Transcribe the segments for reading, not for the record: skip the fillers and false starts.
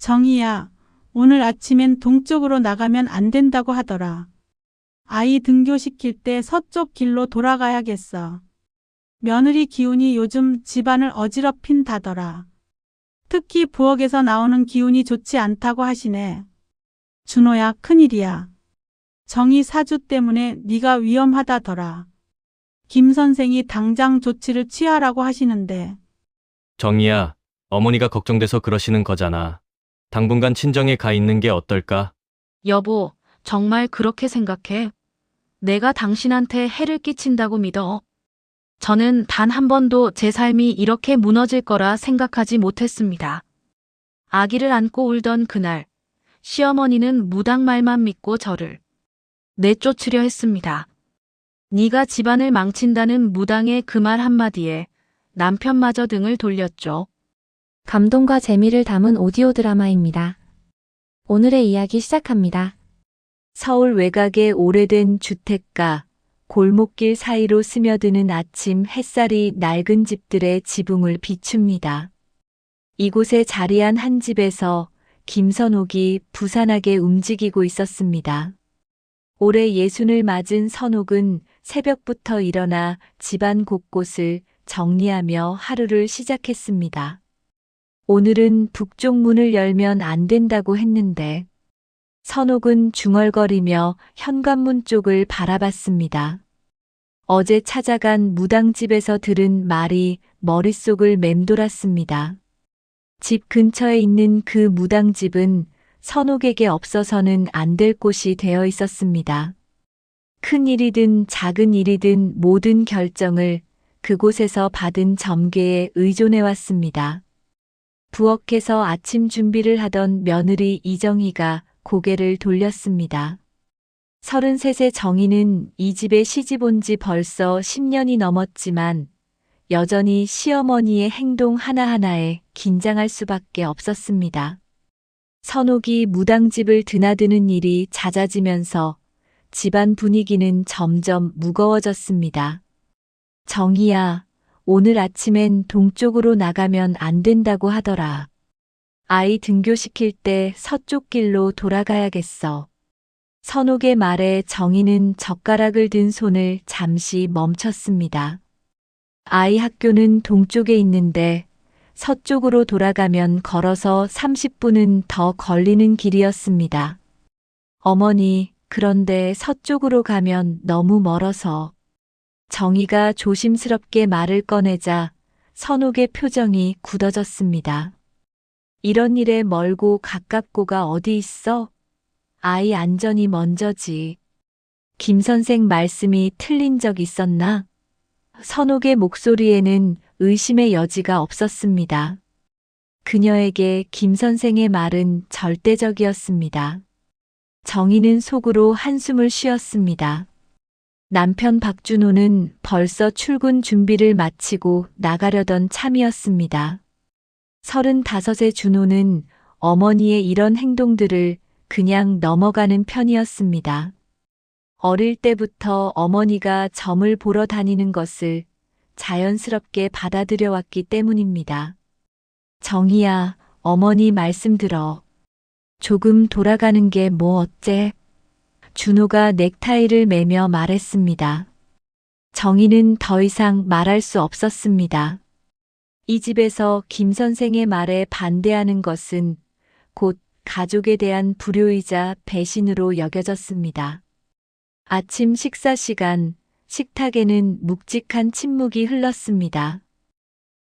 정희야, 오늘 아침엔 동쪽으로 나가면 안 된다고 하더라. 아이 등교시킬 때 서쪽 길로 돌아가야겠어. 며느리 기운이 요즘 집안을 어지럽힌다더라. 특히 부엌에서 나오는 기운이 좋지 않다고 하시네. 준호야, 큰일이야. 정희 사주 때문에 네가 위험하다더라. 김 선생이 당장 조치를 취하라고 하시는데. 정희야, 어머니가 걱정돼서 그러시는 거잖아. 당분간 친정에 가 있는 게 어떨까? 여보, 정말 그렇게 생각해? 내가 당신한테 해를 끼친다고 믿어. 저는 단 한 번도 제 삶이 이렇게 무너질 거라 생각하지 못했습니다. 아기를 안고 울던 그날, 시어머니는 무당 말만 믿고 저를 내쫓으려 했습니다. 네가 집안을 망친다는 무당의 그 말 한마디에 남편마저 등을 돌렸죠. 감동과 재미를 담은 오디오 드라마입니다. 오늘의 이야기 시작합니다. 서울 외곽의 오래된 주택가, 골목길 사이로 스며드는 아침 햇살이 낡은 집들의 지붕을 비춥니다. 이곳에 자리한 한 집에서 김선옥이 부산하게 움직이고 있었습니다. 올해 60을 맞은 선옥은 새벽부터 일어나 집안 곳곳을 정리하며 하루를 시작했습니다. 오늘은 북쪽 문을 열면 안 된다고 했는데 선옥은 중얼거리며 현관문 쪽을 바라봤습니다. 어제 찾아간 무당집에서 들은 말이 머릿속을 맴돌았습니다. 집 근처에 있는 그 무당집은 선옥에게 없어서는 안 될 곳이 되어 있었습니다. 큰 일이든 작은 일이든 모든 결정을 그곳에서 받은 점괘에 의존해왔습니다. 부엌에서 아침 준비를 하던 며느리 이정희가 고개를 돌렸습니다. 33세 정희는 이 집에 시집 온 지 벌써 10년이 넘었지만 여전히 시어머니의 행동 하나하나에 긴장할 수밖에 없었습니다. 선옥이 무당집을 드나드는 일이 잦아지면서 집안 분위기는 점점 무거워졌습니다. 정희야, 오늘 아침엔 동쪽으로 나가면 안 된다고 하더라. 아이 등교시킬 때 서쪽 길로 돌아가야겠어. 선옥의 말에 정희는 젓가락을 든 손을 잠시 멈췄습니다. 아이 학교는 동쪽에 있는데 서쪽으로 돌아가면 걸어서 30분은 더 걸리는 길이었습니다. 어머니, 그런데 서쪽으로 가면 너무 멀어서. 정희가 조심스럽게 말을 꺼내자 선옥의 표정이 굳어졌습니다. 이런 일에 멀고 가깝고가 어디 있어? 아이 안전이 먼저지. 김 선생 말씀이 틀린 적 있었나? 선옥의 목소리에는 의심의 여지가 없었습니다. 그녀에게 김 선생의 말은 절대적이었습니다. 정희는 속으로 한숨을 쉬었습니다. 남편 박준호는 벌써 출근 준비를 마치고 나가려던 참이었습니다. 35의 준호는 어머니의 이런 행동들을 그냥 넘어가는 편이었습니다. 어릴 때부터 어머니가 점을 보러 다니는 것을 자연스럽게 받아들여 왔기 때문입니다. 정희야, 어머니 말씀 들어. 조금 돌아가는 게 뭐 어째? 준호가 넥타이를 매며 말했습니다. 정희는 더 이상 말할 수 없었습니다. 이 집에서 김 선생의 말에 반대하는 것은 곧 가족에 대한 불효이자 배신으로 여겨졌습니다. 아침 식사 시간, 식탁에는 묵직한 침묵이 흘렀습니다.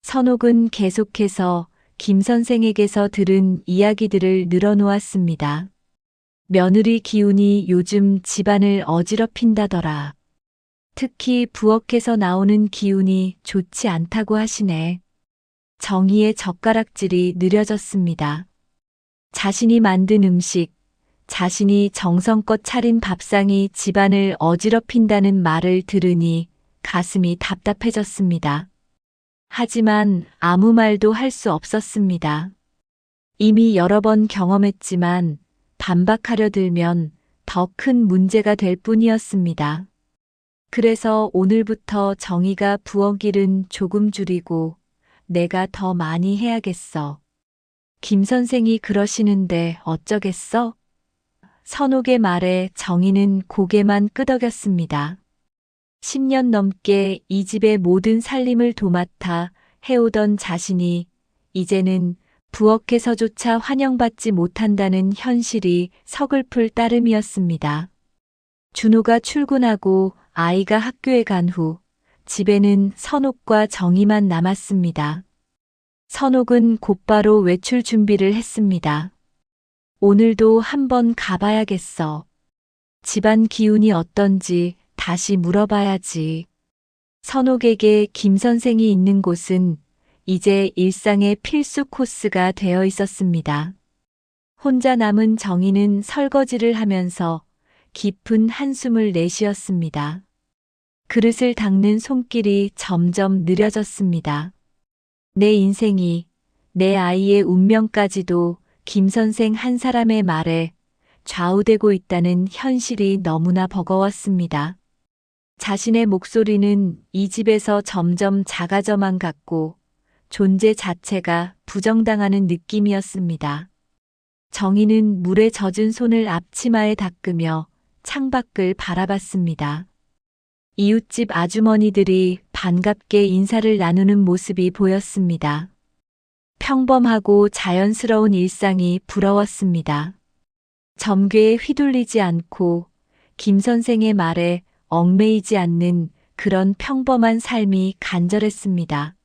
선옥은 계속해서 김 선생에게서 들은 이야기들을 늘어놓았습니다. 며느리 기운이 요즘 집안을 어지럽힌다더라. 특히 부엌에서 나오는 기운이 좋지 않다고 하시네. 정희의 젓가락질이 느려졌습니다. 자신이 만든 음식, 자신이 정성껏 차린 밥상이 집안을 어지럽힌다는 말을 들으니 가슴이 답답해졌습니다. 하지만 아무 말도 할 수 없었습니다. 이미 여러 번 경험했지만 반박하려 들면 더 큰 문제가 될 뿐이었습니다. 그래서 오늘부터 정희가 부엌 일은 조금 줄이고 내가 더 많이 해야겠어. 김 선생이 그러시는데 어쩌겠어? 선옥의 말에 정희는 고개만 끄덕였습니다. 10년 넘게 이 집의 모든 살림을 도맡아 해오던 자신이 이제는 부엌에서조차 환영받지 못한다는 현실이 서글플 따름이었습니다. 준호가 출근하고 아이가 학교에 간 후 집에는 선옥과 정희만 남았습니다. 선옥은 곧바로 외출 준비를 했습니다. 오늘도 한번 가봐야겠어. 집안 기운이 어떤지 다시 물어봐야지. 선옥에게 김 선생이 있는 곳은 이제 일상의 필수 코스가 되어 있었습니다. 혼자 남은 정희는 설거지를 하면서 깊은 한숨을 내쉬었습니다. 그릇을 닦는 손길이 점점 느려졌습니다. 내 인생이, 내 아이의 운명까지도 김 선생 한 사람의 말에 좌우되고 있다는 현실이 너무나 버거웠습니다. 자신의 목소리는 이 집에서 점점 작아져만 갔고 존재 자체가 부정당하는 느낌이었습니다. 정희는 물에 젖은 손을 앞치마에 닦으며 창밖을 바라봤습니다. 이웃집 아주머니들이 반갑게 인사를 나누는 모습이 보였습니다. 평범하고 자연스러운 일상이 부러웠습니다. 점괘에 휘둘리지 않고 김 선생의 말에 얽매이지 않는 그런 평범한 삶이 간절했습니다.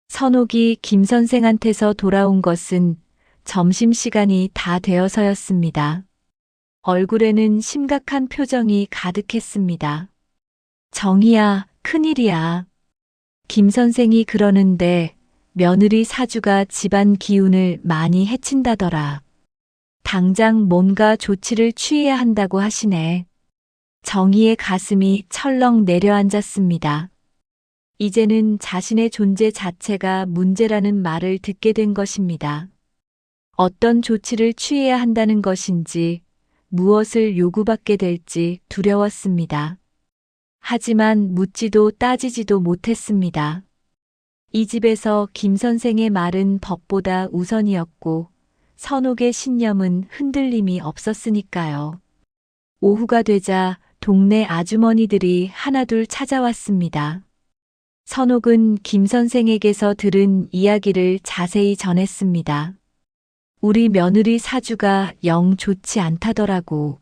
선옥이 김 선생한테서 돌아온 것은 점심시간이 다 되어서였습니다. 얼굴에는 심각한 표정이 가득했습니다. 정희야, 큰일이야. 김 선생이 그러는데 며느리 사주가 집안 기운을 많이 해친다더라. 당장 뭔가 조치를 취해야 한다고 하시네. 정희의 가슴이 철렁 내려앉았습니다. 이제는 자신의 존재 자체가 문제라는 말을 듣게 된 것입니다. 어떤 조치를 취해야 한다는 것인지, 무엇을 요구받게 될지 두려웠습니다. 하지만 묻지도 따지지도 못했습니다. 이 집에서 김 선생의 말은 법보다 우선이었고 선옥의 신념은 흔들림이 없었으니까요. 오후가 되자 동네 아주머니들이 하나둘 찾아왔습니다. 선옥은 김 선생에게서 들은 이야기를 자세히 전했습니다. 우리 며느리 사주가 영 좋지 않다더라고.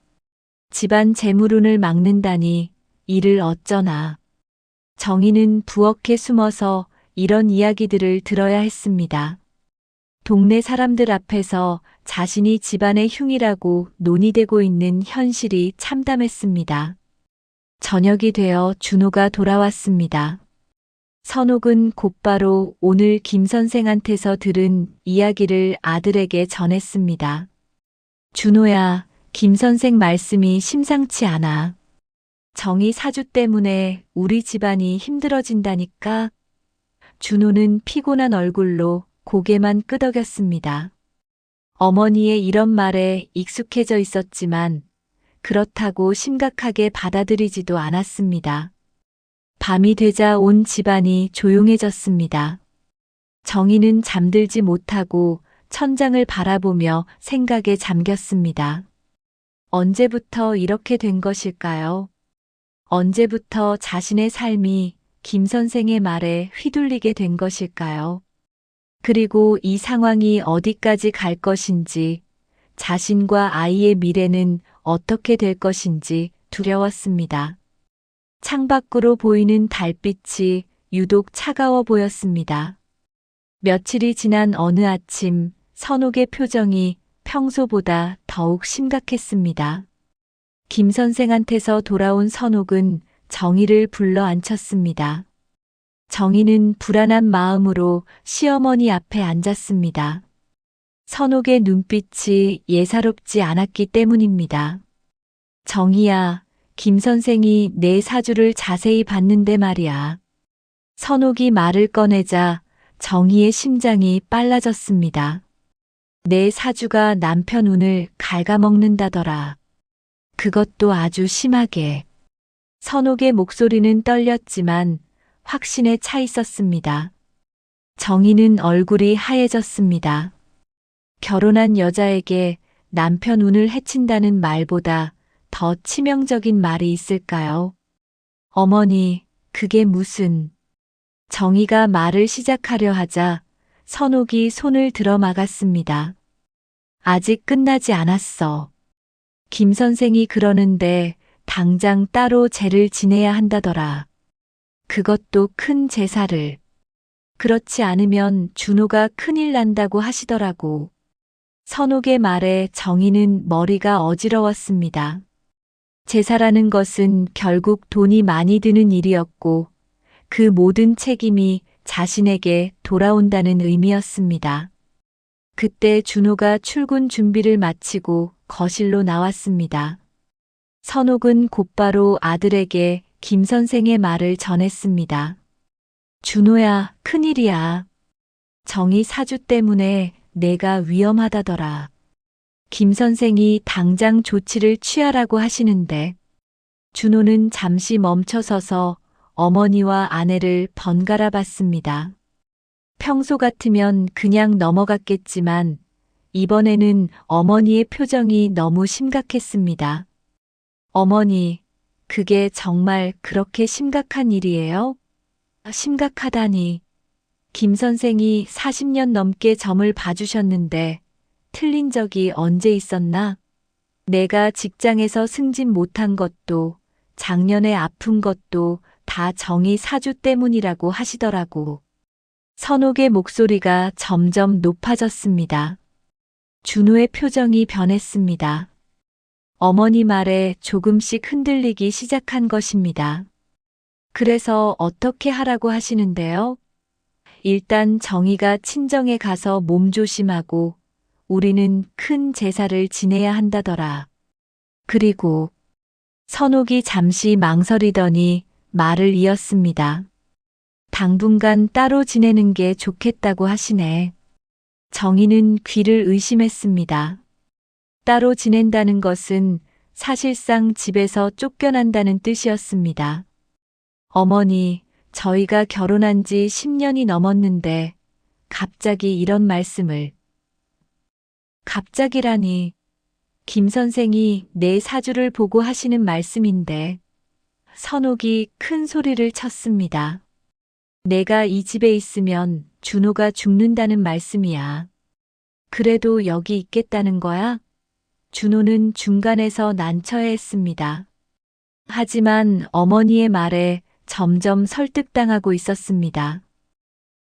집안 재물운을 막는다니 이를 어쩌나. 정희는 부엌에 숨어서 이런 이야기들을 들어야 했습니다. 동네 사람들 앞에서 자신이 집안의 흉이라고 논의되고 있는 현실이 참담했습니다. 저녁이 되어 준호가 돌아왔습니다. 선옥은 곧바로 오늘 김 선생한테서 들은 이야기를 아들에게 전했습니다. 준호야, 김 선생 말씀이 심상치 않아. 정희 사주 때문에 우리 집안이 힘들어진다니까. 준호는 피곤한 얼굴로 고개만 끄덕였습니다. 어머니의 이런 말에 익숙해져 있었지만 그렇다고 심각하게 받아들이지도 않았습니다. 밤이 되자 온 집안이 조용해졌습니다. 정희는 잠들지 못하고 천장을 바라보며 생각에 잠겼습니다. 언제부터 이렇게 된 것일까요? 언제부터 자신의 삶이 김 선생의 말에 휘둘리게 된 것일까요? 그리고 이 상황이 어디까지 갈 것인지, 자신과 아이의 미래는 어떻게 될 것인지 두려웠습니다. 창밖으로 보이는 달빛이 유독 차가워 보였습니다. 며칠이 지난 어느 아침, 선옥의 표정이 평소보다 더욱 심각했습니다. 김 선생한테서 돌아온 선옥은 정희를 불러 앉혔습니다. 정희는 불안한 마음으로 시어머니 앞에 앉았습니다. 선옥의 눈빛이 예사롭지 않았기 때문입니다. 정희야, 김 선생이 내 사주를 자세히 봤는데 말이야. 선옥이 말을 꺼내자 정희의 심장이 빨라졌습니다. 내 사주가 남편 운을 갉아먹는다더라. 그것도 아주 심하게. 선옥의 목소리는 떨렸지만 확신에 차 있었습니다. 정희는 얼굴이 하얘졌습니다. 결혼한 여자에게 남편 운을 해친다는 말보다 더 치명적인 말이 있을까요? 어머니, 그게 무슨... 정희가 말을 시작하려 하자 선옥이 손을 들어 막았습니다. 아직 끝나지 않았어. 김 선생이 그러는데 당장 따로 제를 지내야 한다더라. 그것도 큰 제사를. 그렇지 않으면 준호가 큰일 난다고 하시더라고. 선옥의 말에 정희는 머리가 어지러웠습니다. 제사라는 것은 결국 돈이 많이 드는 일이었고 그 모든 책임이 자신에게 돌아온다는 의미였습니다. 그때 준호가 출근 준비를 마치고 거실로 나왔습니다. 선옥은 곧바로 아들에게 김 선생의 말을 전했습니다. 준호야, 큰일이야. 정희 사주 때문에 내가 위험하다더라. 김 선생이 당장 조치를 취하라고 하시는데 준호는 잠시 멈춰서서 어머니와 아내를 번갈아 봤습니다. 평소 같으면 그냥 넘어갔겠지만 이번에는 어머니의 표정이 너무 심각했습니다. 어머니, 그게 정말 그렇게 심각한 일이에요? 심각하다니. 김 선생이 40년 넘게 점을 봐주셨는데 틀린 적이 언제 있었나? 내가 직장에서 승진 못한 것도 작년에 아픈 것도 다 정희 사주 때문이라고 하시더라고. 선옥의 목소리가 점점 높아졌습니다. 준호의 표정이 변했습니다. 어머니 말에 조금씩 흔들리기 시작한 것입니다. 그래서 어떻게 하라고 하시는데요? 일단 정희가 친정에 가서 몸조심하고 우리는 큰 제사를 지내야 한다더라. 그리고 선옥이 잠시 망설이더니 말을 이었습니다. 당분간 따로 지내는 게 좋겠다고 하시네. 정희는 귀를 의심했습니다. 따로 지낸다는 것은 사실상 집에서 쫓겨난다는 뜻이었습니다. 어머니, 저희가 결혼한 지 10년이 넘었는데 갑자기 이런 말씀을. 갑자기라니. 김 선생이 내 사주를 보고 하시는 말씀인데. 선옥이 큰 소리를 쳤습니다. 내가 이 집에 있으면 준호가 죽는다는 말씀이야. 그래도 여기 있겠다는 거야? 준호는 중간에서 난처해했습니다. 하지만 어머니의 말에 점점 설득당하고 있었습니다.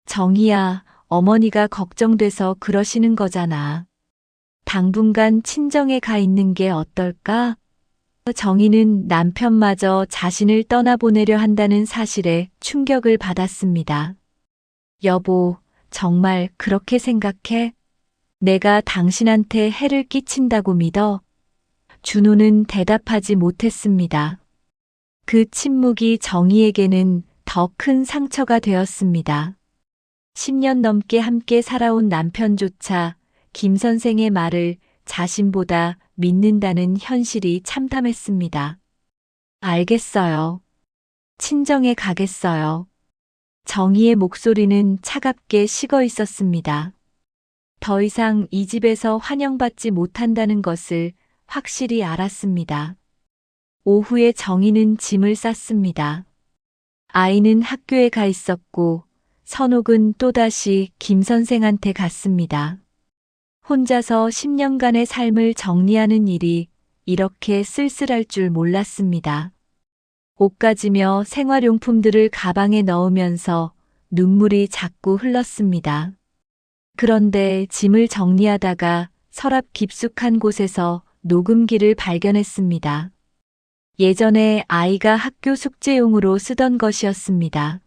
정희야, 어머니가 걱정돼서 그러시는 거잖아. 당분간 친정에 가 있는 게 어떨까? 정희는 남편마저 자신을 떠나보내려 한다는 사실에 충격을 받았습니다. 여보, 정말 그렇게 생각해? 내가 당신한테 해를 끼친다고 믿어? 준호는 대답하지 못했습니다. 그 침묵이 정희에게는 더 큰 상처가 되었습니다. 10년 넘게 함께 살아온 남편조차 김 선생의 말을 자신보다 믿는다는 현실이 참담했습니다. 알겠어요. 친정에 가겠어요. 정희의 목소리는 차갑게 식어 있었습니다. 더 이상 이 집에서 환영받지 못한다는 것을 확실히 알았습니다. 오후에 정희는 짐을 쌌습니다. 아이는 학교에 가 있었고 선옥은 또다시 김 선생한테 갔습니다. 혼자서 10년간의 삶을 정리하는 일이 이렇게 쓸쓸할 줄 몰랐습니다. 옷 가지며 생활용품들을 가방에 넣으면서 눈물이 자꾸 흘렀습니다. 그런데 짐을 정리하다가 서랍 깊숙한 곳에서 녹음기를 발견했습니다. 예전에 아이가 학교 숙제용으로 쓰던 것이었습니다.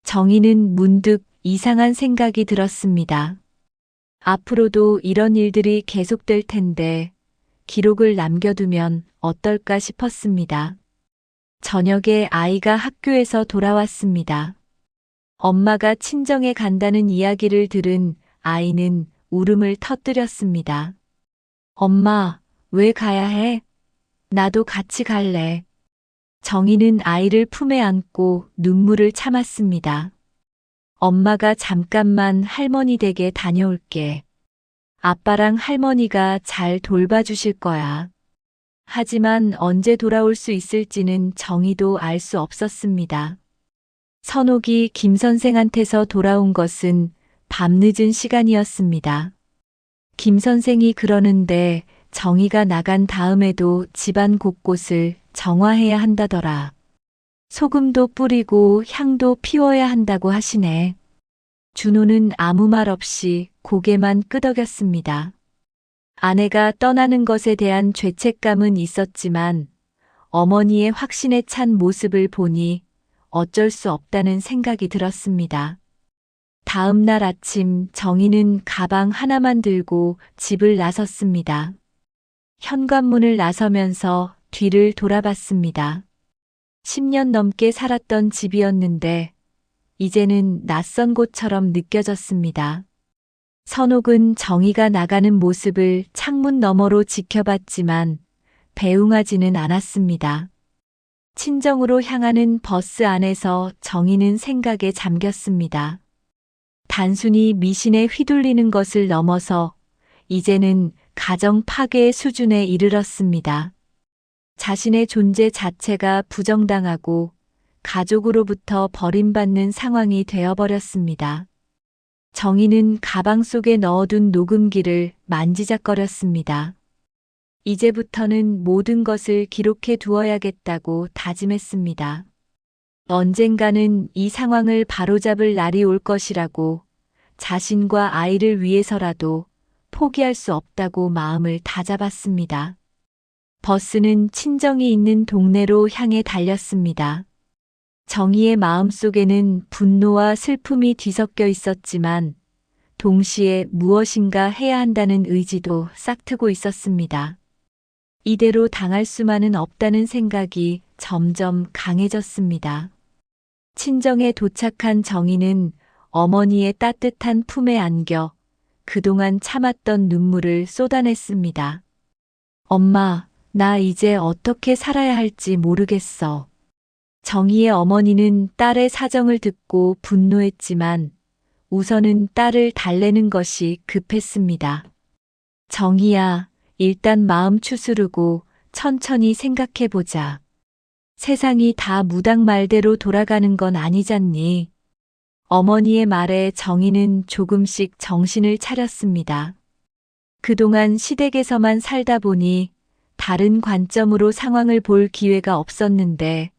정희는 문득 이상한 생각이 들었습니다. 앞으로도 이런 일들이 계속될 텐데 기록을 남겨두면 어떨까 싶었습니다. 저녁에 아이가 학교에서 돌아왔습니다. 엄마가 친정에 간다는 이야기를 들은 아이는 울음을 터뜨렸습니다. 엄마, 왜 가야 해? 나도 같이 갈래. 정희는 아이를 품에 안고 눈물을 참았습니다. 엄마가 잠깐만 할머니 댁에 다녀올게. 아빠랑 할머니가 잘 돌봐주실 거야. 하지만 언제 돌아올 수 있을지는 정희도 알 수 없었습니다. 선옥이 김 선생한테서 돌아온 것은 밤늦은 시간이었습니다. 김 선생이 그러는데 정희가 나간 다음에도 집안 곳곳을 정화해야 한다더라. 소금도 뿌리고 향도 피워야 한다고 하시네. 준호는 아무 말 없이 고개만 끄덕였습니다. 아내가 떠나는 것에 대한 죄책감은 있었지만 어머니의 확신에 찬 모습을 보니 어쩔 수 없다는 생각이 들었습니다. 다음 날 아침 정희는 가방 하나만 들고 집을 나섰습니다. 현관문을 나서면서 뒤를 돌아봤습니다. 10년 넘게 살았던 집이었는데 이제는 낯선 곳처럼 느껴졌습니다. 선옥은 정희가 나가는 모습을 창문 너머로 지켜봤지만 배웅하지는 않았습니다. 친정으로 향하는 버스 안에서 정희는 생각에 잠겼습니다. 단순히 미신에 휘둘리는 것을 넘어서 이제는 가정 파괴의 수준에 이르렀습니다. 자신의 존재 자체가 부정당하고 가족으로부터 버림받는 상황이 되어버렸습니다. 정희는 가방 속에 넣어둔 녹음기를 만지작거렸습니다. 이제부터는 모든 것을 기록해 두어야겠다고 다짐했습니다. 언젠가는 이 상황을 바로잡을 날이 올 것이라고 자신과 아이를 위해서라도 포기할 수 없다고 마음을 다잡았습니다. 버스는 친정이 있는 동네로 향해 달렸습니다. 정희의 마음속에는 분노와 슬픔이 뒤섞여 있었지만 동시에 무엇인가 해야 한다는 의지도 싹트고 있었습니다. 이대로 당할 수만은 없다는 생각이 점점 강해졌습니다. 친정에 도착한 정희는 어머니의 따뜻한 품에 안겨 그동안 참았던 눈물을 쏟아냈습니다. 엄마, 나 이제 어떻게 살아야 할지 모르겠어. 정희의 어머니는 딸의 사정을 듣고 분노했지만 우선은 딸을 달래는 것이 급했습니다. 정희야, 일단 마음 추스르고 천천히 생각해보자. 세상이 다 무당 말대로 돌아가는 건 아니잖니. 어머니의 말에 정희는 조금씩 정신을 차렸습니다. 그동안 시댁에서만 살다 보니 다른 관점으로 상황을 볼 기회가 없었는데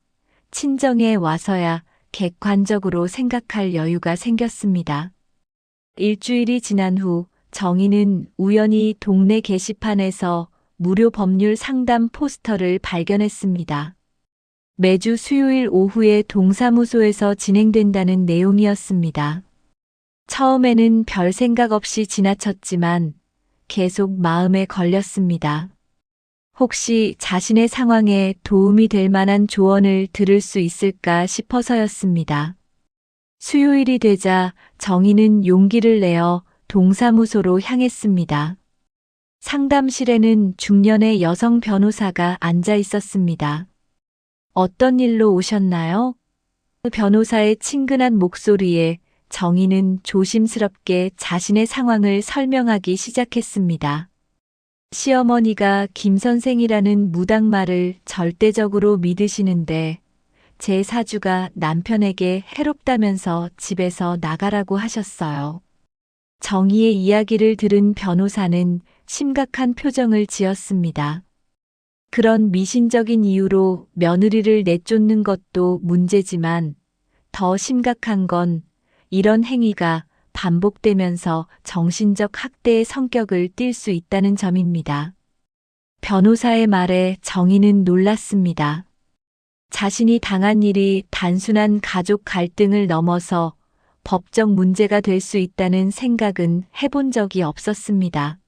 친정에 와서야 객관적으로 생각할 여유가 생겼습니다. 일주일이 지난 후 정희는 우연히 동네 게시판에서 무료 법률 상담 포스터를 발견했습니다. 매주 수요일 오후에 동사무소에서 진행된다는 내용이었습니다. 처음에는 별 생각 없이 지나쳤지만 계속 마음에 걸렸습니다. 혹시 자신의 상황에 도움이 될 만한 조언을 들을 수 있을까 싶어서였습니다. 수요일이 되자 정희는 용기를 내어 동사무소로 향했습니다. 상담실에는 중년의 여성 변호사가 앉아 있었습니다. 어떤 일로 오셨나요? 변호사의 친근한 목소리에 정희는 조심스럽게 자신의 상황을 설명하기 시작했습니다. 시어머니가 김 선생이라는 무당말을 절대적으로 믿으시는데 제 사주가 남편에게 해롭다면서 집에서 나가라고 하셨어요. 정희의 이야기를 들은 변호사는 심각한 표정을 지었습니다. 그런 미신적인 이유로 며느리를 내쫓는 것도 문제지만 더 심각한 건 이런 행위가 반복되면서 정신적 학대의 성격을 띨 수 있다는 점입니다. 변호사의 말에 정희는 놀랐습니다. 자신이 당한 일이 단순한 가족 갈등을 넘어서 법적 문제가 될 수 있다는 생각은 해본 적이 없었습니다.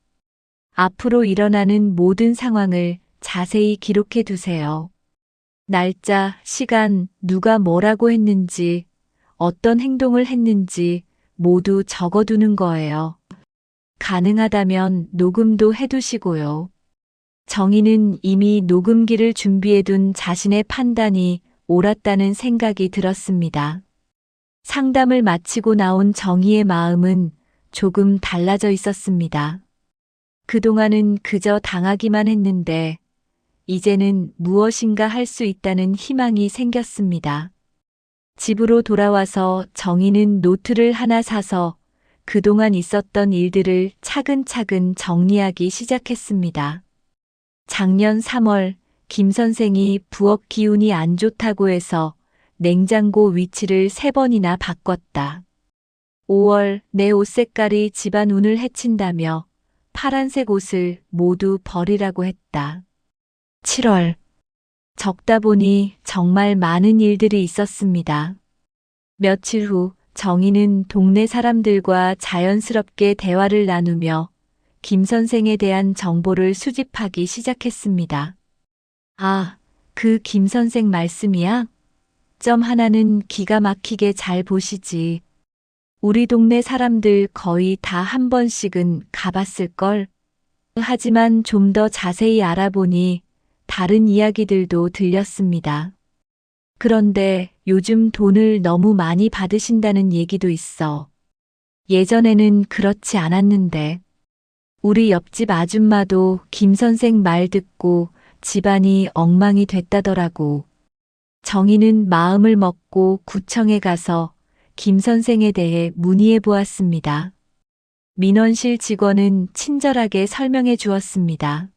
앞으로 일어나는 모든 상황을 자세히 기록해 두세요. 날짜, 시간, 누가 뭐라고 했는지, 어떤 행동을 했는지 모두 적어두는 거예요. 가능하다면 녹음도 해두시고요. 정희는 이미 녹음기를 준비해둔 자신의 판단이 옳았다는 생각이 들었습니다. 상담을 마치고 나온 정희의 마음은 조금 달라져 있었습니다. 그동안은 그저 당하기만 했는데 이제는 무엇인가 할 수 있다는 희망이 생겼습니다. 집으로 돌아와서 정희는 노트를 하나 사서 그동안 있었던 일들을 차근차근 정리하기 시작했습니다. 작년 3월 김 선생이 부엌 기운이 안 좋다고 해서 냉장고 위치를 3번이나 바꿨다. 5월 내 옷 색깔이 집안 운을 해친다며 파란색 옷을 모두 버리라고 했다. 7월 적다 보니 정말 많은 일들이 있었습니다. 며칠 후 정희는 동네 사람들과 자연스럽게 대화를 나누며 김 선생에 대한 정보를 수집하기 시작했습니다. 아, 그 김 선생 말씀이야? 점 하나는 기가 막히게 잘 보시지. 우리 동네 사람들 거의 다 한 번씩은 가봤을걸. 하지만 좀 더 자세히 알아보니 다른 이야기들도 들렸습니다. 그런데 요즘 돈을 너무 많이 받으신다는 얘기도 있어. 예전에는 그렇지 않았는데. 우리 옆집 아줌마도 김 선생 말 듣고 집안이 엉망이 됐다더라고. 정희는 마음을 먹고 구청에 가서 김 선생에 대해 문의해 보았습니다. 민원실 직원은 친절하게 설명해 주었습니다.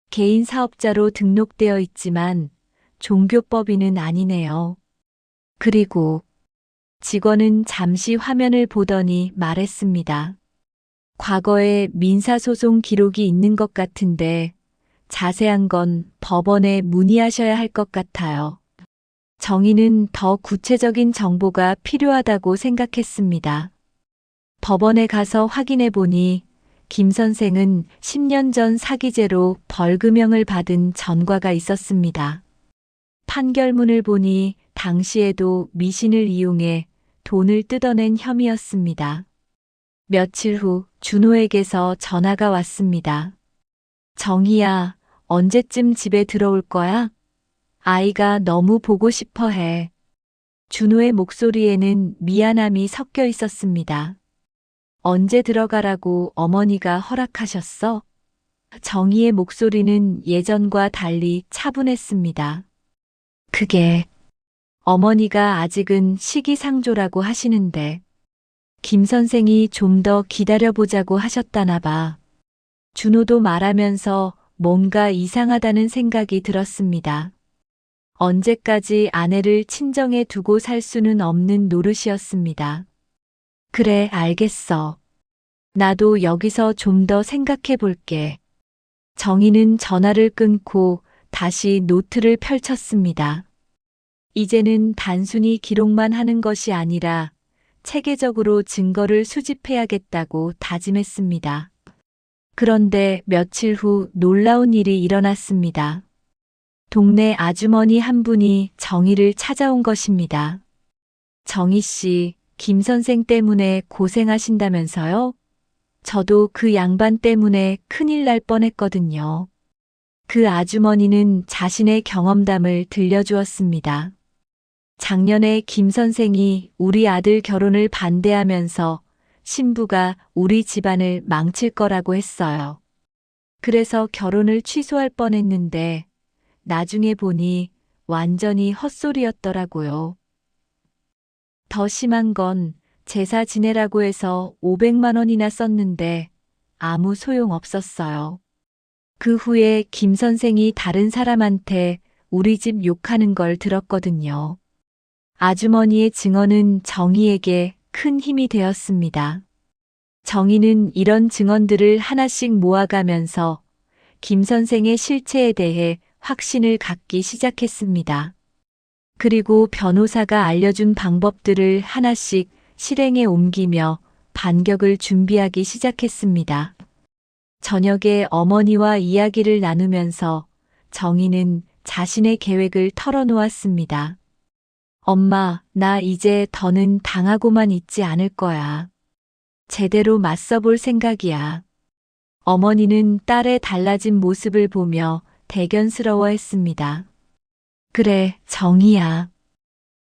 개인 사업자로 등록되어 있지만 종교법인은 아니네요. 그리고 직원은 잠시 화면을 보더니 말했습니다. 과거에 민사소송 기록이 있는 것 같은데 자세한 건 법원에 문의하셔야 할 것 같아요. 정희는 더 구체적인 정보가 필요하다고 생각했습니다. 법원에 가서 확인해 보니 김 선생은 10년 전 사기죄로 벌금형을 받은 전과가 있었습니다. 판결문을 보니 당시에도 미신을 이용해 돈을 뜯어낸 혐의였습니다. 며칠 후 준호에게서 전화가 왔습니다. 정희야, 언제쯤 집에 들어올 거야? 아이가 너무 보고 싶어 해. 준호의 목소리에는 미안함이 섞여 있었습니다. 언제 들어가라고 어머니가 허락하셨어? 정희의 목소리는 예전과 달리 차분했습니다. 그게 어머니가 아직은 시기상조라고 하시는데 김 선생이 좀 더 기다려보자고 하셨다나 봐. 준호도 말하면서 뭔가 이상하다는 생각이 들었습니다. 언제까지 아내를 친정에 두고 살 수는 없는 노릇이었습니다. 그래, 알겠어. 나도 여기서 좀 더 생각해 볼게. 정희는 전화를 끊고 다시 노트를 펼쳤습니다. 이제는 단순히 기록만 하는 것이 아니라 체계적으로 증거를 수집해야겠다고 다짐했습니다. 그런데 며칠 후 놀라운 일이 일어났습니다. 동네 아주머니 한 분이 정희를 찾아온 것입니다. 정희 씨, 김 선생 때문에 고생하신다면서요? 저도 그 양반 때문에 큰일 날 뻔했거든요. 그 아주머니는 자신의 경험담을 들려주었습니다. 작년에 김 선생이 우리 아들 결혼을 반대하면서 신부가 우리 집안을 망칠 거라고 했어요. 그래서 결혼을 취소할 뻔했는데 나중에 보니 완전히 헛소리였더라고요. 더 심한 건 제사 지내라고 해서 500만 원이나 썼는데 아무 소용 없었어요. 그 후에 김 선생이 다른 사람한테 우리 집 욕하는 걸 들었거든요. 아주머니의 증언은 정희에게 큰 힘이 되었습니다. 정희는 이런 증언들을 하나씩 모아가면서 김 선생의 실체에 대해 확신을 갖기 시작했습니다. 그리고 변호사가 알려준 방법들을 하나씩 실행에 옮기며 반격을 준비하기 시작했습니다. 저녁에 어머니와 이야기를 나누면서 정희는 자신의 계획을 털어놓았습니다. 엄마, 나 이제 더는 당하고만 있지 않을 거야. 제대로 맞서볼 생각이야. 어머니는 딸의 달라진 모습을 보며 대견스러워했습니다. 그래, 정희야.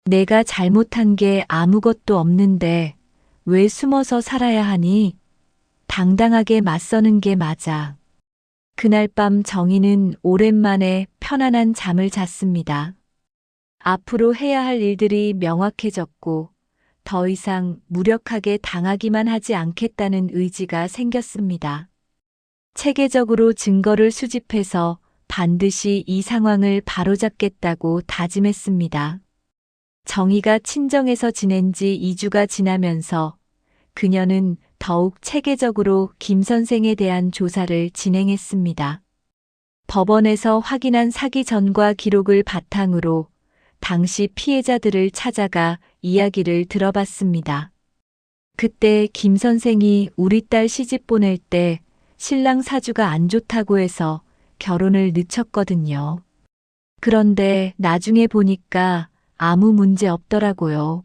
내가 잘못한 게 아무것도 없는데 왜 숨어서 살아야 하니? 당당하게 맞서는 게 맞아. 그날 밤 정희는 오랜만에 편안한 잠을 잤습니다. 앞으로 해야 할 일들이 명확해졌고 더 이상 무력하게 당하기만 하지 않겠다는 의지가 생겼습니다. 체계적으로 증거를 수집해서 반드시 이 상황을 바로잡겠다고 다짐했습니다. 정희가 친정에서 지낸 지 2주가 지나면서 그녀는 더욱 체계적으로 김 선생에 대한 조사를 진행했습니다. 법원에서 확인한 사기 전과 기록을 바탕으로 당시 피해자들을 찾아가 이야기를 들어봤습니다. 그때 김 선생이 우리 딸 시집 보낼 때 신랑 사주가 안 좋다고 해서 결혼을 늦췄거든요. 그런데 나중에 보니까 아무 문제 없더라고요.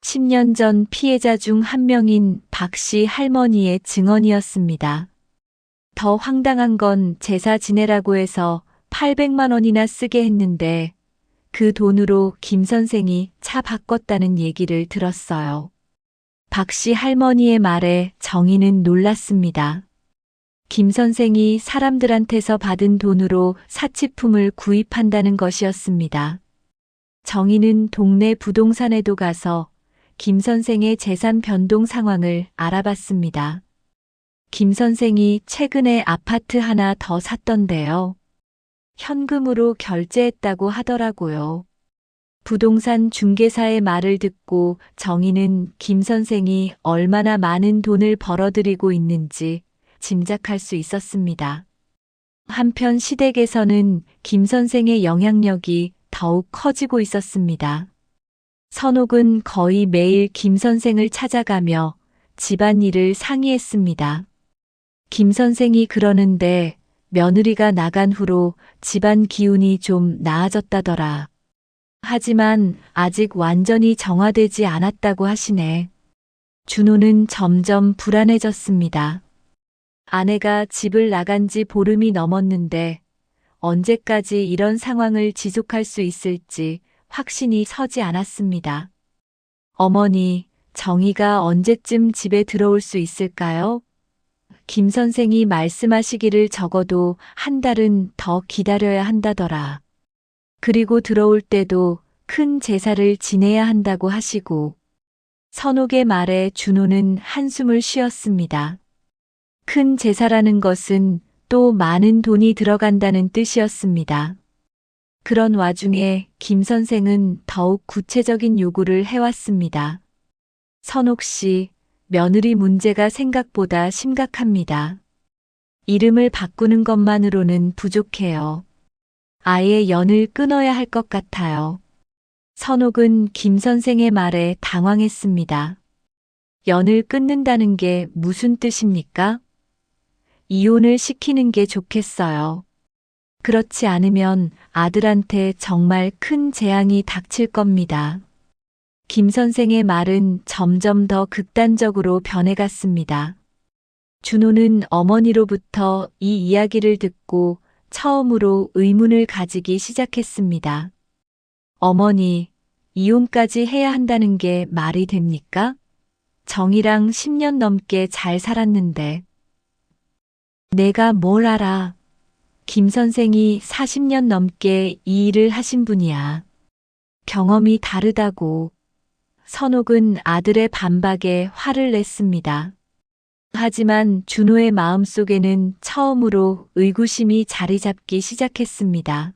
10년 전 피해자 중 한 명인 박 씨 할머니의 증언이었습니다. 더 황당한 건 제사 지내라고 해서 800만 원이나 쓰게 했는데 그 돈으로 김 선생이 차 바꿨다는 얘기를 들었어요. 박 씨 할머니의 말에 정희는 놀랐습니다. 김 선생이 사람들한테서 받은 돈으로 사치품을 구입한다는 것이었습니다. 정희는 동네 부동산에도 가서 김 선생의 재산 변동 상황을 알아봤습니다. 김 선생이 최근에 아파트 하나 더 샀던데요. 현금으로 결제했다고 하더라고요. 부동산 중개사의 말을 듣고 정희는 김 선생이 얼마나 많은 돈을 벌어들이고 있는지 짐작할 수 있었습니다. 한편 시댁에서는 김 선생의 영향력이 더욱 커지고 있었습니다. 선옥은 거의 매일 김 선생을 찾아가며 집안일을 상의했습니다. 김 선생이 그러는데 며느리가 나간 후로 집안 기운이 좀 나아졌다더라. 하지만 아직 완전히 정화되지 않았다고 하시네. 준호는 점점 불안해졌습니다. 아내가 집을 나간 지 보름이 넘었는데 언제까지 이런 상황을 지속할 수 있을지 확신이 서지 않았습니다. 어머니, 정희가 언제쯤 집에 들어올 수 있을까요? 김 선생이 말씀하시기를 적어도 한 달은 더 기다려야 한다더라. 그리고 들어올 때도 큰 제사를 지내야 한다고 하시고. 선옥의 말에 준호는 한숨을 쉬었습니다. 큰 제사라는 것은 또 많은 돈이 들어간다는 뜻이었습니다. 그런 와중에 김 선생은 더욱 구체적인 요구를 해왔습니다. 선옥 씨, 며느리 문제가 생각보다 심각합니다. 이름을 바꾸는 것만으로는 부족해요. 아예 연을 끊어야 할 것 같아요. 선옥은 김 선생의 말에 당황했습니다. 연을 끊는다는 게 무슨 뜻입니까? 이혼을 시키는 게 좋겠어요. 그렇지 않으면 아들한테 정말 큰 재앙이 닥칠 겁니다. 김 선생의 말은 점점 더 극단적으로 변해갔습니다. 준호는 어머니로부터 이 이야기를 듣고 처음으로 의문을 가지기 시작했습니다. 어머니, 이혼까지 해야 한다는 게 말이 됩니까? 정희랑 10년 넘게 잘 살았는데. 내가 뭘 알아. 김 선생이 40년 넘게 이 일을 하신 분이야. 경험이 다르다고. 선옥은 아들의 반박에 화를 냈습니다. 하지만 준호의 마음속에는 처음으로 의구심이 자리 잡기 시작했습니다.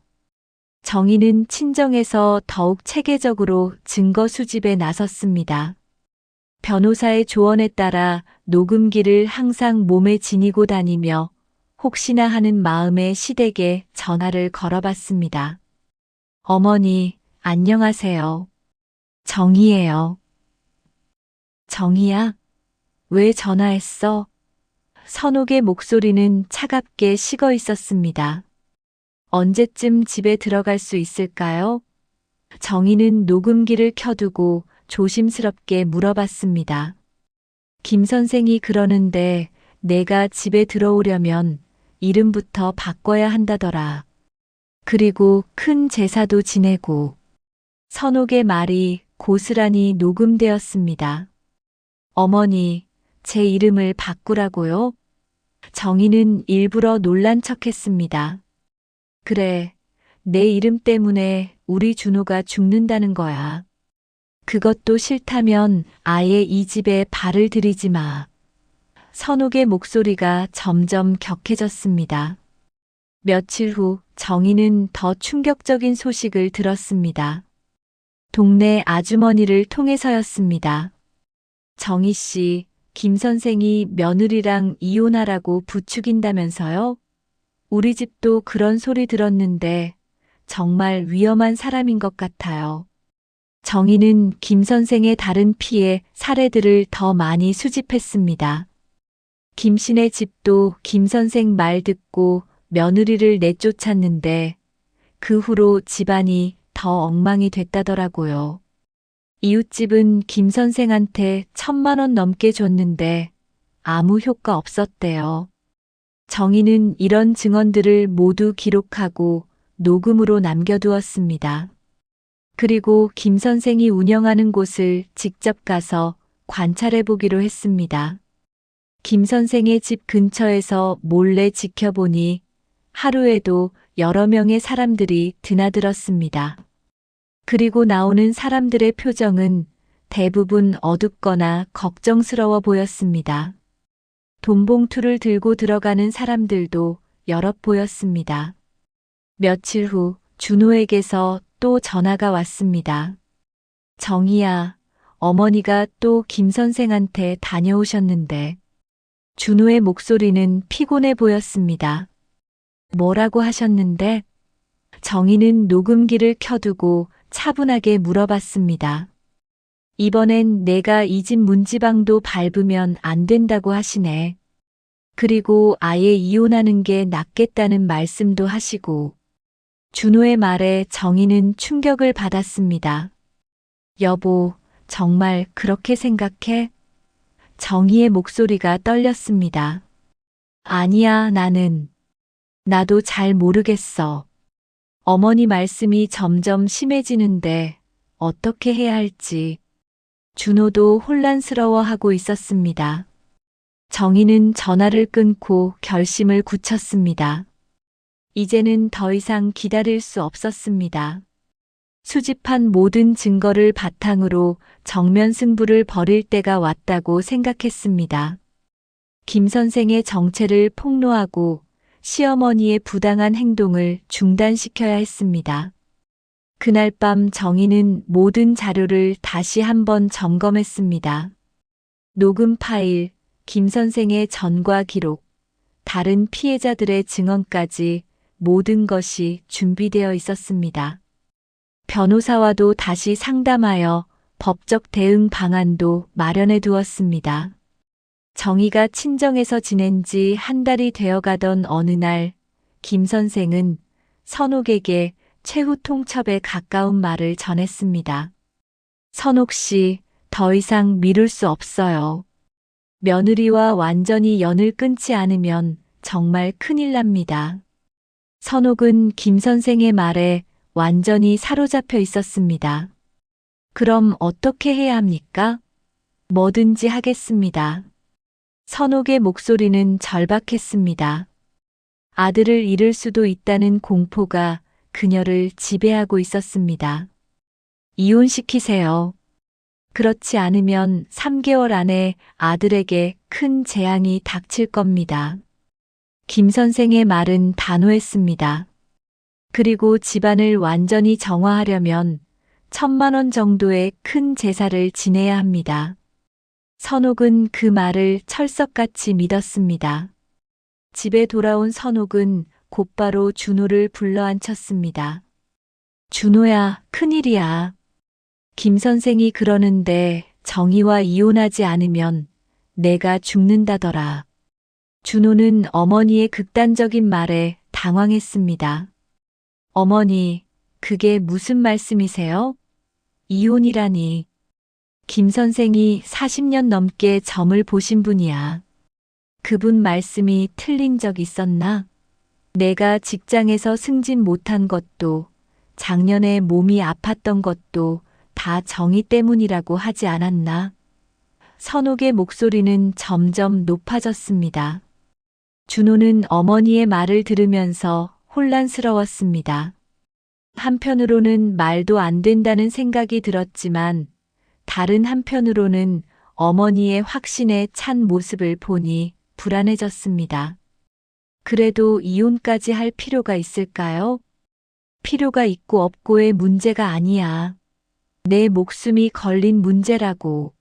정희는 친정에서 더욱 체계적으로 증거 수집에 나섰습니다. 변호사의 조언에 따라 녹음기를 항상 몸에 지니고 다니며 혹시나 하는 마음에 시댁에 전화를 걸어봤습니다. 어머니, 안녕하세요. 정희예요. 정희야? 왜 전화했어? 선옥의 목소리는 차갑게 식어 있었습니다. 언제쯤 집에 들어갈 수 있을까요? 정희는 녹음기를 켜두고 조심스럽게 물어봤습니다. 김 선생이 그러는데 내가 집에 들어오려면 이름부터 바꿔야 한다더라. 그리고 큰 제사도 지내고. 선옥의 말이 고스란히 녹음되었습니다. 어머니, 제 이름을 바꾸라고요? 정희는 일부러 놀란 척했습니다. 그래, 내 이름 때문에 우리 준호가 죽는다는 거야. 그것도 싫다면 아예 이 집에 발을 들이지 마. 선옥의 목소리가 점점 격해졌습니다. 며칠 후 정희는 더 충격적인 소식을 들었습니다. 동네 아주머니를 통해서였습니다. 정희 씨, 김 선생이 며느리랑 이혼하라고 부추긴다면서요? 우리 집도 그런 소리 들었는데 정말 위험한 사람인 것 같아요. 정희는 김 선생의 다른 피해 사례들을 더 많이 수집했습니다. 김 씨네 집도 김 선생 말 듣고 며느리를 내쫓았는데 그 후로 집안이 더 엉망이 됐다더라고요. 이웃집은 김 선생한테 1,000만 원 넘게 줬는데 아무 효과 없었대요. 정희는 이런 증언들을 모두 기록하고 녹음으로 남겨두었습니다. 그리고 김 선생이 운영하는 곳을 직접 가서 관찰해 보기로 했습니다. 김 선생의 집 근처에서 몰래 지켜보니 하루에도 여러 명의 사람들이 드나들었습니다. 그리고 나오는 사람들의 표정은 대부분 어둡거나 걱정스러워 보였습니다. 돈봉투를 들고 들어가는 사람들도 여럿 보였습니다. 며칠 후 준호에게서 또 전화가 왔습니다. 정희야, 어머니가 또 김 선생한테 다녀오셨는데. 준호의 목소리는 피곤해 보였습니다. 뭐라고 하셨는데? 정희는 녹음기를 켜두고 차분하게 물어봤습니다. 이번엔 내가 이 집 문지방도 밟으면 안 된다고 하시네. 그리고 아예 이혼하는 게 낫겠다는 말씀도 하시고. 준호의 말에 정희는 충격을 받았습니다. 여보, 정말 그렇게 생각해? 정희의 목소리가 떨렸습니다. 아니야, 나도 잘 모르겠어. 어머니 말씀이 점점 심해지는데 어떻게 해야 할지. 준호도 혼란스러워하고 있었습니다. 정희는 전화를 끊고 결심을 굳혔습니다. 이제는 더 이상 기다릴 수 없었습니다. 수집한 모든 증거를 바탕으로 정면 승부를 벌일 때가 왔다고 생각했습니다. 김 선생의 정체를 폭로하고 시어머니의 부당한 행동을 중단시켜야 했습니다. 그날 밤 정희는 모든 자료를 다시 한번 점검했습니다. 녹음 파일, 김 선생의 전과 기록, 다른 피해자들의 증언까지 모든 것이 준비되어 있었습니다. 변호사와도 다시 상담하여 법적 대응 방안도 마련해 두었습니다. 정희가 친정에서 지낸 지 한 달이 되어가던 어느 날, 김 선생은 선옥에게 최후 통첩에 가까운 말을 전했습니다. 선옥 씨, 더 이상 미룰 수 없어요. 며느리와 완전히 연을 끊지 않으면 정말 큰일 납니다. 선옥은 김 선생의 말에 완전히 사로잡혀 있었습니다. 그럼 어떻게 해야 합니까? 뭐든지 하겠습니다. 선옥의 목소리는 절박했습니다. 아들을 잃을 수도 있다는 공포가 그녀를 지배하고 있었습니다. 이혼시키세요. 그렇지 않으면 3개월 안에 아들에게 큰 재앙이 닥칠 겁니다. 김 선생의 말은 단호했습니다. 그리고 집안을 완전히 정화하려면 1,000만 원 정도의 큰 제사를 지내야 합니다. 선옥은 그 말을 철석같이 믿었습니다. 집에 돌아온 선옥은 곧바로 준호를 불러앉혔습니다. 준호야, 큰일이야. 김 선생이 그러는데 정희와 이혼하지 않으면 내가 죽는다더라. 준호는 어머니의 극단적인 말에 당황했습니다. 어머니, 그게 무슨 말씀이세요? 이혼이라니. 김 선생이 40년 넘게 점을 보신 분이야. 그분 말씀이 틀린 적 있었나? 내가 직장에서 승진 못한 것도, 작년에 몸이 아팠던 것도 다 정희 때문이라고 하지 않았나? 선옥의 목소리는 점점 높아졌습니다. 준호는 어머니의 말을 들으면서 혼란스러웠습니다. 한편으로는 말도 안 된다는 생각이 들었지만 다른 한편으로는 어머니의 확신에 찬 모습을 보니 불안해졌습니다. 그래도 이혼까지 할 필요가 있을까요? 필요가 있고 없고의 문제가 아니야. 내 목숨이 걸린 문제라고.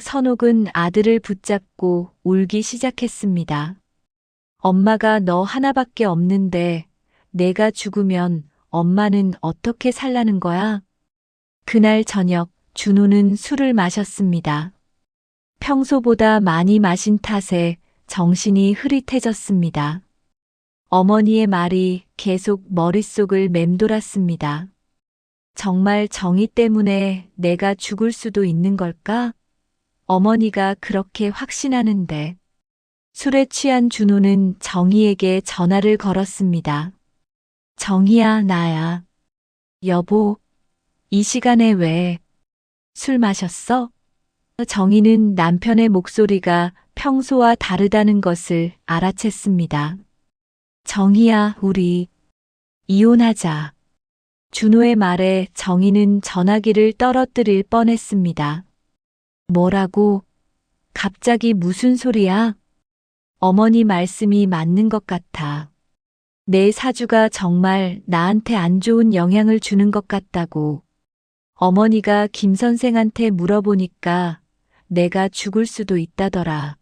선옥은 아들을 붙잡고 울기 시작했습니다. 엄마가 너 하나밖에 없는데 내가 죽으면 엄마는 어떻게 살라는 거야? 그날 저녁 준호는 술을 마셨습니다. 평소보다 많이 마신 탓에 정신이 흐릿해졌습니다. 어머니의 말이 계속 머릿속을 맴돌았습니다. 정말 정의 때문에 내가 죽을 수도 있는 걸까? 어머니가 그렇게 확신하는데. 술에 취한 준호는 정희에게 전화를 걸었습니다. 정희야, 나야. 여보, 이 시간에 왜 술 마셨어? 정희는 남편의 목소리가 평소와 다르다는 것을 알아챘습니다. 정희야, 우리 이혼하자. 준호의 말에 정희는 전화기를 떨어뜨릴 뻔했습니다. 뭐라고? 갑자기 무슨 소리야? 어머니 말씀이 맞는 것 같아. 내 사주가 정말 나한테 안 좋은 영향을 주는 것 같다고. 어머니가 김 선생한테 물어보니까 내가 죽을 수도 있다더라.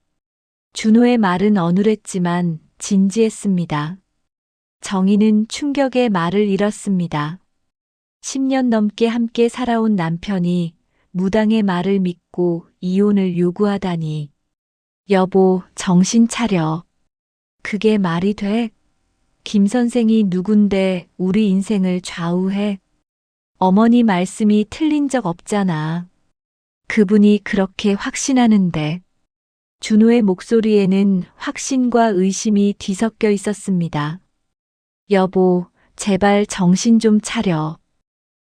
준호의 말은 어눌했지만 진지했습니다. 정희는 충격의 말을 잃었습니다. 10년 넘게 함께 살아온 남편이 무당의 말을 믿고 이혼을 요구하다니. 여보, 정신 차려. 그게 말이 돼? 김 선생이 누군데 우리 인생을 좌우해? 어머니 말씀이 틀린 적 없잖아. 그분이 그렇게 확신하는데. 준호의 목소리에는 확신과 의심이 뒤섞여 있었습니다. 여보, 제발 정신 좀 차려.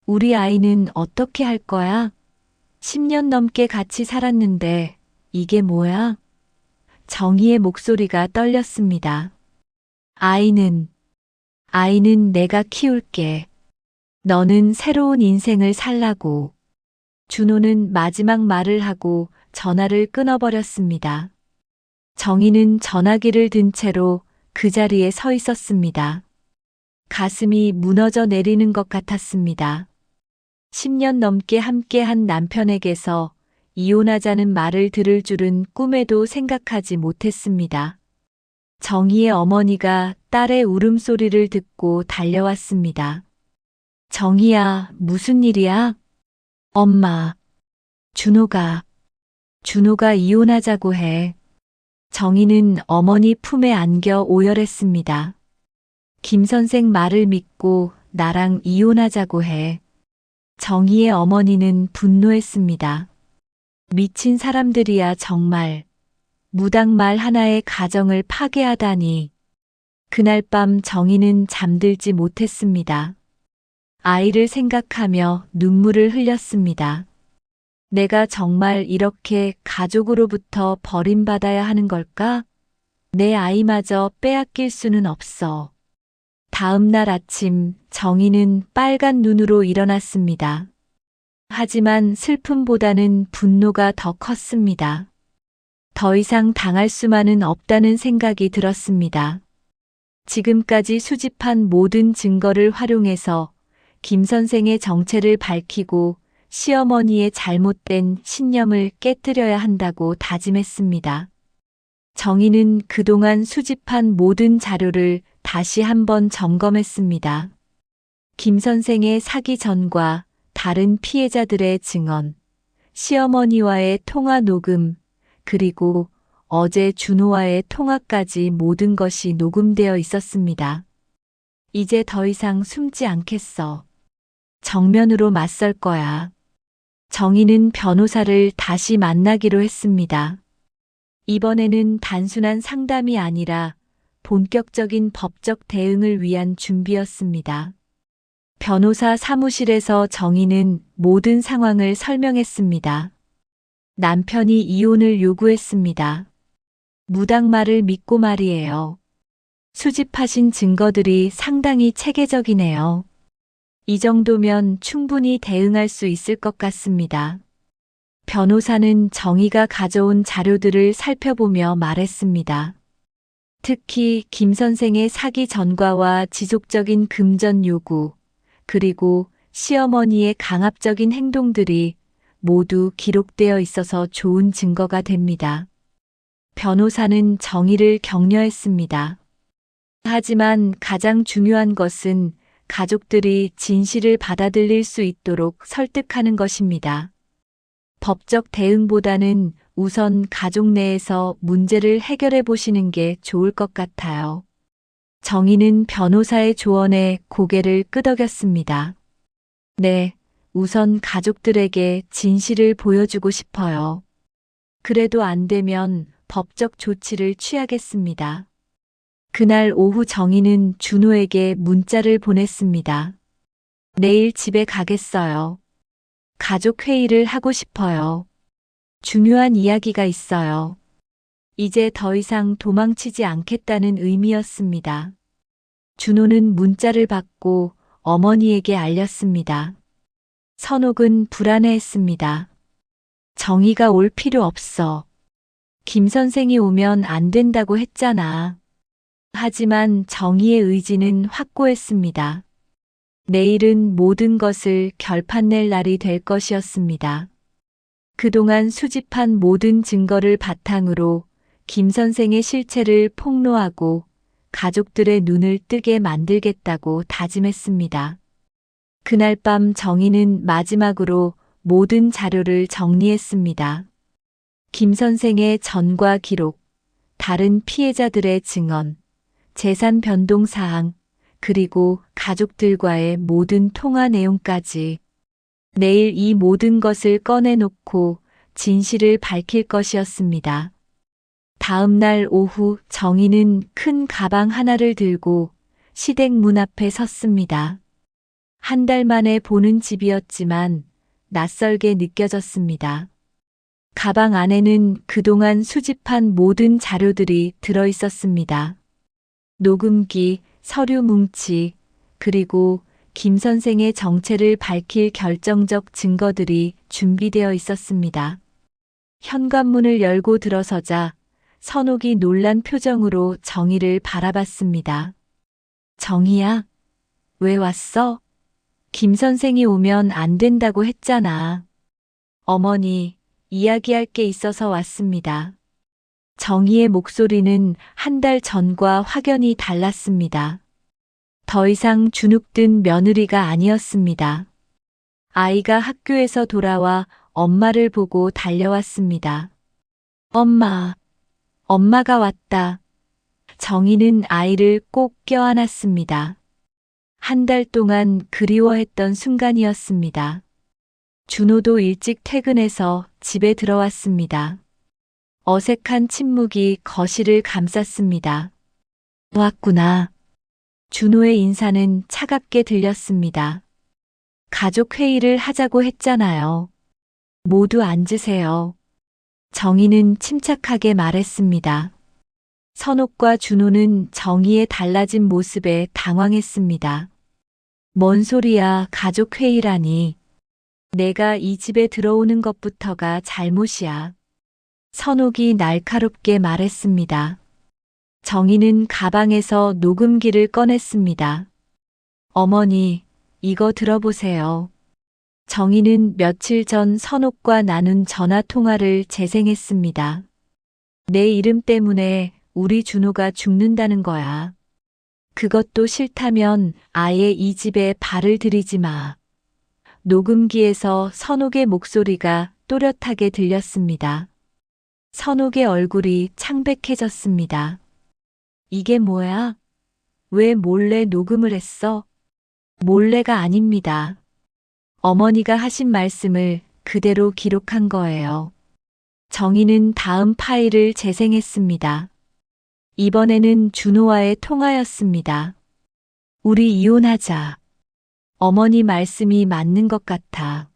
우리 아이는 어떻게 할 거야? 10년 넘게 같이 살았는데 이게 뭐야? 정희의 목소리가 떨렸습니다. 아이는 내가 키울게. 너는 새로운 인생을 살라고. 준호는 마지막 말을 하고 전화를 끊어버렸습니다. 정희는 전화기를 든 채로 그 자리에 서 있었습니다. 가슴이 무너져 내리는 것 같았습니다. 10년 넘게 함께한 남편에게서 이혼하자는 말을 들을 줄은 꿈에도 생각하지 못했습니다. 정희의 어머니가 딸의 울음소리를 듣고 달려왔습니다. 정희야, 무슨 일이야? 엄마, 준호가 이혼하자고 해. 정희는 어머니 품에 안겨 오열했습니다. 김 선생 말을 믿고 나랑 이혼하자고 해. 정희의 어머니는 분노했습니다. 미친 사람들이야 정말. 무당 말 하나에 가정을 파괴하다니. 그날 밤 정희는 잠들지 못했습니다. 아이를 생각하며 눈물을 흘렸습니다. 내가 정말 이렇게 가족으로부터 버림받아야 하는 걸까? 내 아이마저 빼앗길 수는 없어. 다음 날 아침 정희는 빨간 눈으로 일어났습니다. 하지만 슬픔보다는 분노가 더 컸습니다. 더 이상 당할 수만은 없다는 생각이 들었습니다. 지금까지 수집한 모든 증거를 활용해서 김 선생의 정체를 밝히고 시어머니의 잘못된 신념을 깨뜨려야 한다고 다짐했습니다. 정희는 그동안 수집한 모든 자료를 다시 한번 점검했습니다. 김 선생의 사기 전과 다른 피해자들의 증언, 시어머니와의 통화 녹음, 그리고 어제 준호와의 통화까지 모든 것이 녹음되어 있었습니다. 이제 더 이상 숨지 않겠어. 정면으로 맞설 거야. 정희는 변호사를 다시 만나기로 했습니다. 이번에는 단순한 상담이 아니라 본격적인 법적 대응을 위한 준비였습니다. 변호사 사무실에서 정희는 모든 상황을 설명했습니다. 남편이 이혼을 요구했습니다. 무당말을 믿고 말이에요. 수집하신 증거들이 상당히 체계적이네요. 이 정도면 충분히 대응할 수 있을 것 같습니다. 변호사는 정희가 가져온 자료들을 살펴보며 말했습니다. 특히 김 선생의 사기 전과와 지속적인 금전 요구, 그리고 시어머니의 강압적인 행동들이 모두 기록되어 있어서 좋은 증거가 됩니다. 변호사는 정희를 격려했습니다. 하지만 가장 중요한 것은 가족들이 진실을 받아들일 수 있도록 설득하는 것입니다. 법적 대응보다는 우선 가족 내에서 문제를 해결해 보시는 게 좋을 것 같아요. 정희는 변호사의 조언에 고개를 끄덕였습니다. 네, 우선 가족들에게 진실을 보여주고 싶어요. 그래도 안 되면 법적 조치를 취하겠습니다. 그날 오후 정희는 준호에게 문자를 보냈습니다. 내일 집에 가겠어요. 가족 회의를 하고 싶어요. 중요한 이야기가 있어요. 이제 더 이상 도망치지 않겠다는 의미였습니다. 준호는 문자를 받고 어머니에게 알렸습니다. 선옥은 불안해했습니다. 정희가 올 필요 없어. 김 선생이 오면 안 된다고 했잖아. 하지만 정희의 의지는 확고했습니다. 내일은 모든 것을 결판낼 날이 될 것이었습니다. 그동안 수집한 모든 증거를 바탕으로 김 선생의 실체를 폭로하고 가족들의 눈을 뜨게 만들겠다고 다짐했습니다. 그날 밤 정희는 마지막으로 모든 자료를 정리했습니다. 김 선생의 전과 기록, 다른 피해자들의 증언, 재산 변동 사항, 그리고 가족들과의 모든 통화 내용까지. 내일 이 모든 것을 꺼내놓고 진실을 밝힐 것이었습니다. 다음 날 오후 정희는 큰 가방 하나를 들고 시댁 문 앞에 섰습니다. 한 달 만에 보는 집이었지만 낯설게 느껴졌습니다. 가방 안에는 그동안 수집한 모든 자료들이 들어 있었습니다. 녹음기, 서류 뭉치, 그리고 김 선생의 정체를 밝힐 결정적 증거들이 준비되어 있었습니다. 현관문을 열고 들어서자 선옥이 놀란 표정으로 정희를 바라봤습니다. 정희야, 왜 왔어? 김 선생이 오면 안 된다고 했잖아. 어머니, 이야기할 게 있어서 왔습니다. 정희의 목소리는 한 달 전과 확연히 달랐습니다. 더 이상 주눅든 며느리가 아니었습니다. 아이가 학교에서 돌아와 엄마를 보고 달려왔습니다. 엄마, 엄마가 왔다. 정희는 아이를 꼭 껴안았습니다. 한 달 동안 그리워했던 순간이었습니다. 준호도 일찍 퇴근해서 집에 들어왔습니다. 어색한 침묵이 거실을 감쌌습니다. 왔구나. 준호의 인사는 차갑게 들렸습니다. 가족 회의를 하자고 했잖아요. 모두 앉으세요. 정희는 침착하게 말했습니다. 선옥과 준호는 정희의 달라진 모습에 당황했습니다. 뭔 소리야, 가족 회의라니. 내가 이 집에 들어오는 것부터가 잘못이야. 선옥이 날카롭게 말했습니다. 정희는 가방에서 녹음기를 꺼냈습니다. 어머니, 이거 들어보세요. 정희는 며칠 전 선옥과 나눈 전화 통화를 재생했습니다. 내 이름 때문에 우리 준호가 죽는다는 거야. 그것도 싫다면 아예 이 집에 발을 들이지 마. 녹음기에서 선옥의 목소리가 또렷하게 들렸습니다. 선옥의 얼굴이 창백해졌습니다. 이게 뭐야? 왜 몰래 녹음을 했어? 몰래가 아닙니다. 어머니가 하신 말씀을 그대로 기록한 거예요. 정희는 다음 파일을 재생했습니다. 이번에는 준호와의 통화였습니다. 우리 이혼하자. 어머니 말씀이 맞는 것 같아.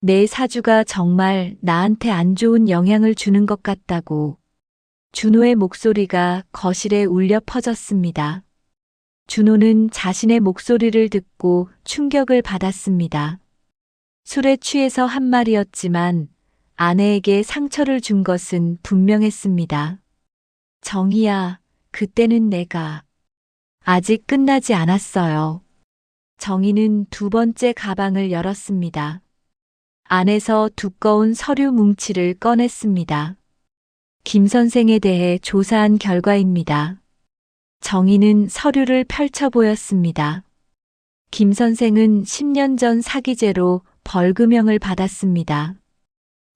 내 사주가 정말 나한테 안 좋은 영향을 주는 것 같다고. 준호의 목소리가 거실에 울려 퍼졌습니다. 준호는 자신의 목소리를 듣고 충격을 받았습니다. 술에 취해서 한 말이었지만 아내에게 상처를 준 것은 분명했습니다. 정희야, 그때는 내가 아직 끝나지 않았어요. 정희는 두 번째 가방을 열었습니다. 안에서 두꺼운 서류 뭉치를 꺼냈습니다. 김 선생에 대해 조사한 결과입니다. 정희는 서류를 펼쳐 보였습니다. 김 선생은 10년 전 사기죄로 벌금형을 받았습니다.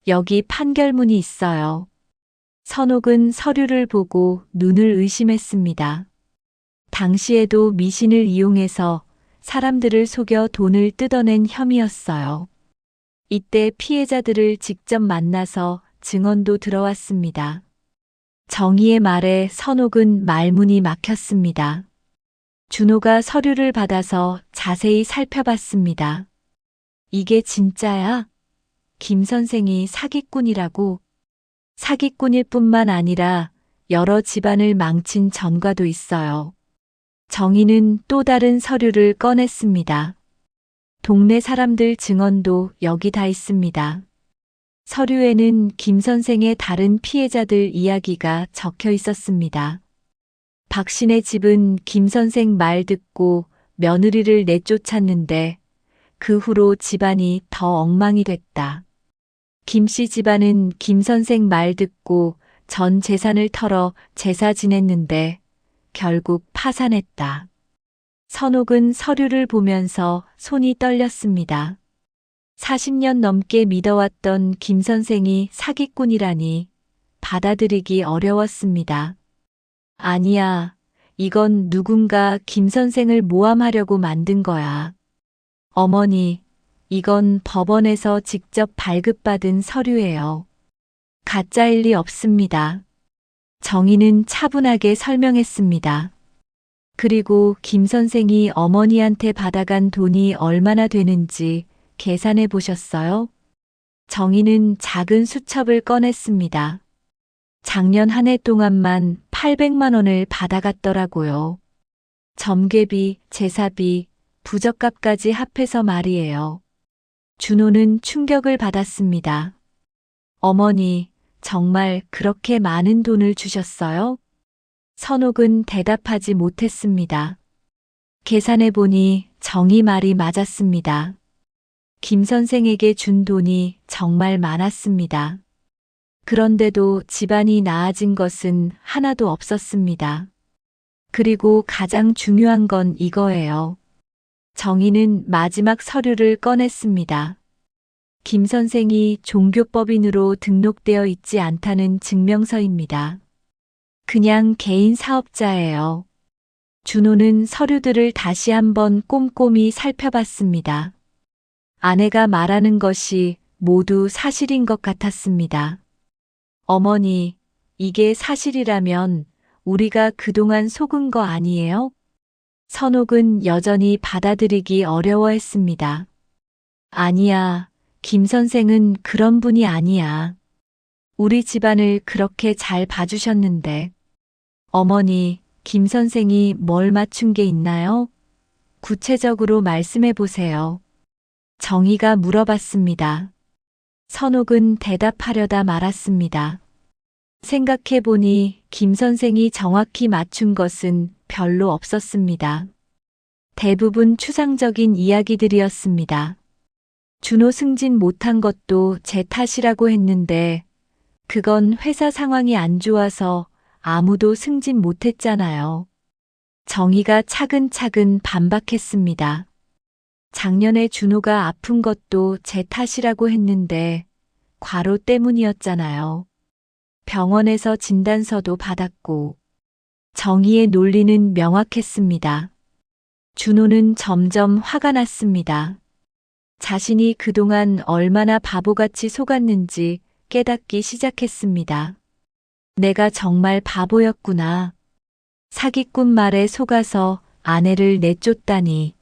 여기 판결문이 있어요. 선옥은 서류를 보고 눈을 의심했습니다. 당시에도 미신을 이용해서 사람들을 속여 돈을 뜯어낸 혐의였어요. 이때 피해자들을 직접 만나서 증언도 들어왔습니다. 정희의 말에 선옥은 말문이 막혔습니다. 준호가 서류를 받아서 자세히 살펴봤습니다. 이게 진짜야? 김 선생이 사기꾼이라고? 사기꾼일 뿐만 아니라 여러 집안을 망친 전과도 있어요. 정희는 또 다른 서류를 꺼냈습니다. 동네 사람들 증언도 여기 다 있습니다. 서류에는 김 선생의 다른 피해자들 이야기가 적혀 있었습니다. 박신의 집은 김 선생 말 듣고 며느리를 내쫓았는데 그 후로 집안이 더 엉망이 됐다. 김 씨 집안은 김 선생 말 듣고 전 재산을 털어 제사 지냈는데 결국 파산했다. 선옥은 서류를 보면서 손이 떨렸습니다. 40년 넘게 믿어왔던 김 선생이 사기꾼이라니 받아들이기 어려웠습니다. 아니야, 이건 누군가 김 선생을 모함하려고 만든 거야. 어머니, 이건 법원에서 직접 발급받은 서류예요. 가짜일 리 없습니다. 정희는 차분하게 설명했습니다. 그리고 김 선생이 어머니한테 받아간 돈이 얼마나 되는지 계산해 보셨어요? 정희는 작은 수첩을 꺼냈습니다. 작년 한 해 동안만 800만 원을 받아갔더라고요. 점괘비, 제사비, 부적값까지 합해서 말이에요. 준호는 충격을 받았습니다. 어머니, 정말 그렇게 많은 돈을 주셨어요? 선옥은 대답하지 못했습니다. 계산해 보니 정희 말이 맞았습니다. 김 선생에게 준 돈이 정말 많았습니다. 그런데도 집안이 나아진 것은 하나도 없었습니다. 그리고 가장 중요한 건 이거예요. 정희는 마지막 서류를 꺼냈습니다. 김 선생이 종교법인으로 등록되어 있지 않다는 증명서입니다. 그냥 개인 사업자예요. 준호는 서류들을 다시 한번 꼼꼼히 살펴봤습니다. 아내가 말하는 것이 모두 사실인 것 같았습니다. 어머니, 이게 사실이라면 우리가 그동안 속은 거 아니에요? 선옥은 여전히 받아들이기 어려워했습니다. 아니야, 김 선생은 그런 분이 아니야. 우리 집안을 그렇게 잘 봐주셨는데. 어머니, 김 선생이 뭘 맞춘 게 있나요? 구체적으로 말씀해 보세요. 정희가 물어봤습니다. 선옥은 대답하려다 말았습니다. 생각해 보니 김 선생이 정확히 맞춘 것은 별로 없었습니다. 대부분 추상적인 이야기들이었습니다. 준호 승진 못한 것도 제 탓이라고 했는데 그건 회사 상황이 안 좋아서 아무도 승진 못했잖아요. 정희가 차근차근 반박했습니다. 작년에 준호가 아픈 것도 제 탓이라고 했는데 과로 때문이었잖아요. 병원에서 진단서도 받았고 정희의 논리는 명확했습니다. 준호는 점점 화가 났습니다. 자신이 그동안 얼마나 바보같이 속았는지 깨닫기 시작했습니다. 내가 정말 바보였구나. 사기꾼 말에 속아서 아내를 내쫓다니.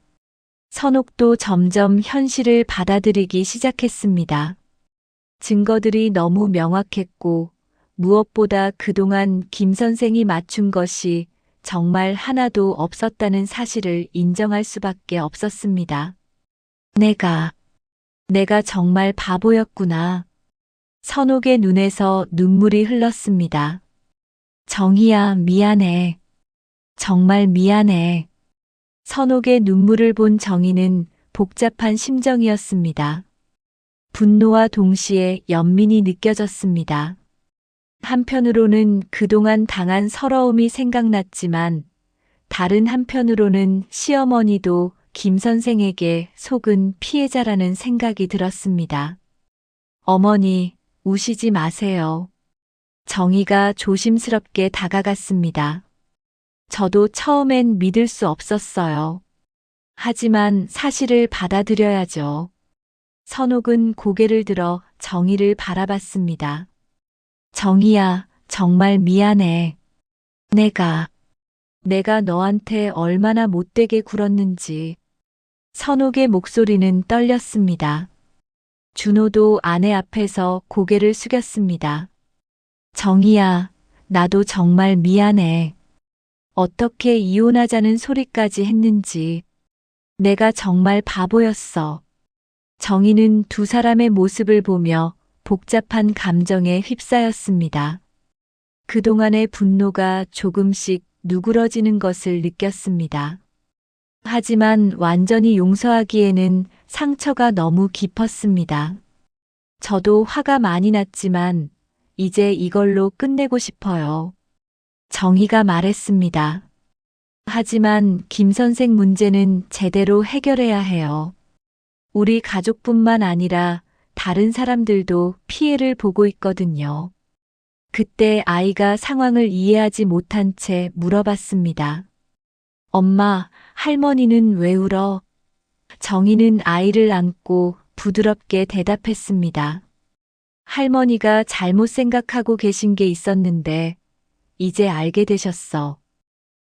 선옥도 점점 현실을 받아들이기 시작했습니다. 증거들이 너무 명확했고 무엇보다 그동안 김 선생이 맞춘 것이 정말 하나도 없었다는 사실을 인정할 수밖에 없었습니다. 내가 정말 바보였구나. 선옥의 눈에서 눈물이 흘렀습니다. 정희야, 미안해. 정말 미안해. 선옥의 눈물을 본 정희는 복잡한 심정이었습니다. 분노와 동시에 연민이 느껴졌습니다. 한편으로는 그동안 당한 서러움이 생각났지만 다른 한편으로는 시어머니도 김 선생에게 속은 피해자라는 생각이 들었습니다. 어머니, 우시지 마세요. 정희가 조심스럽게 다가갔습니다. 저도 처음엔 믿을 수 없었어요. 하지만 사실을 받아들여야죠. 선옥은 고개를 들어 정희를 바라봤습니다. 정희야, 정말 미안해. 내가 너한테 얼마나 못되게 굴었는지. 선옥의 목소리는 떨렸습니다. 준호도 아내 앞에서 고개를 숙였습니다. 정희야, 나도 정말 미안해. 어떻게 이혼하자는 소리까지 했는지. 내가 정말 바보였어. 정희는 두 사람의 모습을 보며 복잡한 감정에 휩싸였습니다. 그동안의 분노가 조금씩 누그러지는 것을 느꼈습니다. 하지만 완전히 용서하기에는 상처가 너무 깊었습니다. 저도 화가 많이 났지만 이제 이걸로 끝내고 싶어요. 정희가 말했습니다. 하지만 김 선생 문제는 제대로 해결해야 해요. 우리 가족뿐만 아니라 다른 사람들도 피해를 보고 있거든요. 그때 아이가 상황을 이해하지 못한 채 물어봤습니다. 엄마, 할머니는 왜 울어? 정희는 아이를 안고 부드럽게 대답했습니다. 할머니가 잘못 생각하고 계신 게 있었는데 이제 알게 되셨어.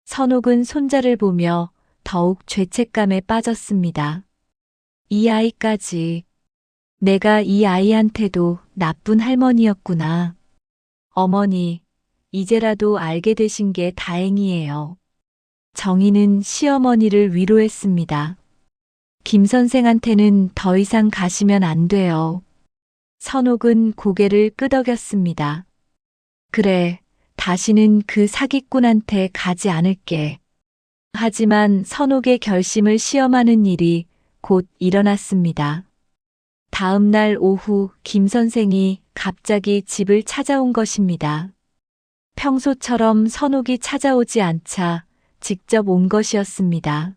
선옥은 손자를 보며 더욱 죄책감에 빠졌습니다. 이 아이까지. 내가 이 아이한테도 나쁜 할머니였구나. 어머니, 이제라도 알게 되신 게 다행이에요. 정희는 시어머니를 위로했습니다. 김 선생한테는 더 이상 가시면 안 돼요. 선옥은 고개를 끄덕였습니다. 그래, 다시는 그 사기꾼한테 가지 않을게. 하지만 선옥의 결심을 시험하는 일이 곧 일어났습니다. 다음 날 오후 김 선생이 갑자기 집을 찾아온 것입니다. 평소처럼 선옥이 찾아오지 않자 직접 온 것이었습니다.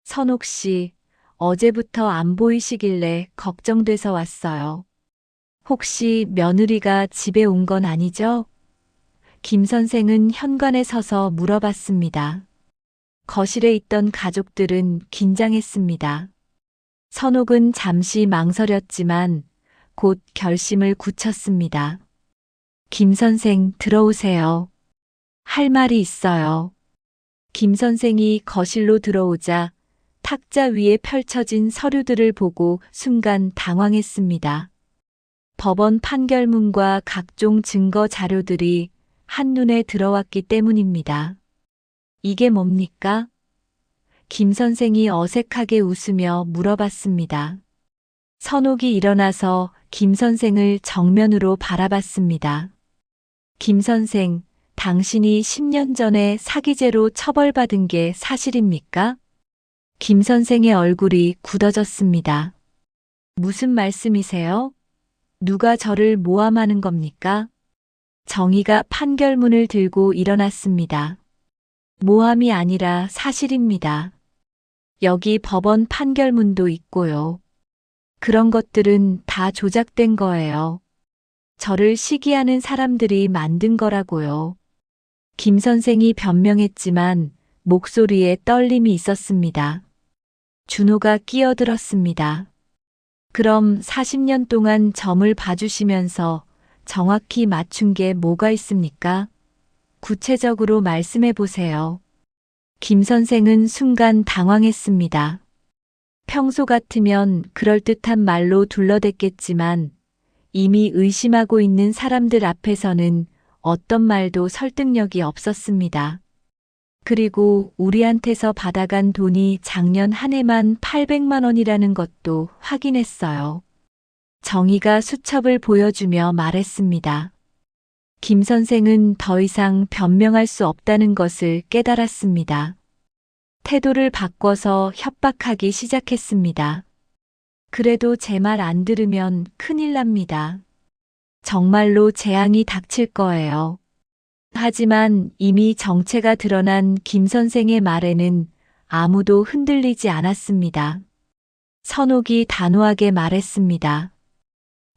선옥 씨, 어제부터 안 보이시길래 걱정돼서 왔어요. 혹시 며느리가 집에 온 건 아니죠? 김 선생은 현관에 서서 물어봤습니다. 거실에 있던 가족들은 긴장했습니다. 선옥은 잠시 망설였지만 곧 결심을 굳혔습니다. 김 선생, 들어오세요. 할 말이 있어요. 김 선생이 거실로 들어오자 탁자 위에 펼쳐진 서류들을 보고 순간 당황했습니다. 법원 판결문과 각종 증거 자료들이 한눈에 들어왔기 때문입니다. 이게 뭡니까? 김 선생이 어색하게 웃으며 물어봤습니다. 선옥이 일어나서 김 선생을 정면으로 바라봤습니다. 김 선생, 당신이 10년 전에 사기죄로 처벌받은 게 사실입니까? 김 선생의 얼굴이 굳어졌습니다. 무슨 말씀이세요? 누가 저를 모함하는 겁니까? 정희가 판결문을 들고 일어났습니다. 모함이 아니라 사실입니다. 여기 법원 판결문도 있고요. 그런 것들은 다 조작된 거예요. 저를 시기하는 사람들이 만든 거라고요. 김 선생이 변명했지만 목소리에 떨림이 있었습니다. 준호가 끼어들었습니다. 그럼 40년 동안 점을 봐주시면서 정확히 맞춘 게 뭐가 있습니까? 구체적으로 말씀해 보세요. 김 선생은 순간 당황했습니다. 평소 같으면 그럴듯한 말로 둘러댔겠지만 이미 의심하고 있는 사람들 앞에서는 어떤 말도 설득력이 없었습니다. 그리고 우리한테서 받아간 돈이 작년 한 해만 800만 원이라는 것도 확인했어요. 정희가 수첩을 보여주며 말했습니다. 김 선생은 더 이상 변명할 수 없다는 것을 깨달았습니다. 태도를 바꿔서 협박하기 시작했습니다. 그래도 제 말 안 들으면 큰일 납니다. 정말로 재앙이 닥칠 거예요. 하지만 이미 정체가 드러난 김 선생의 말에는 아무도 흔들리지 않았습니다. 선옥이 단호하게 말했습니다.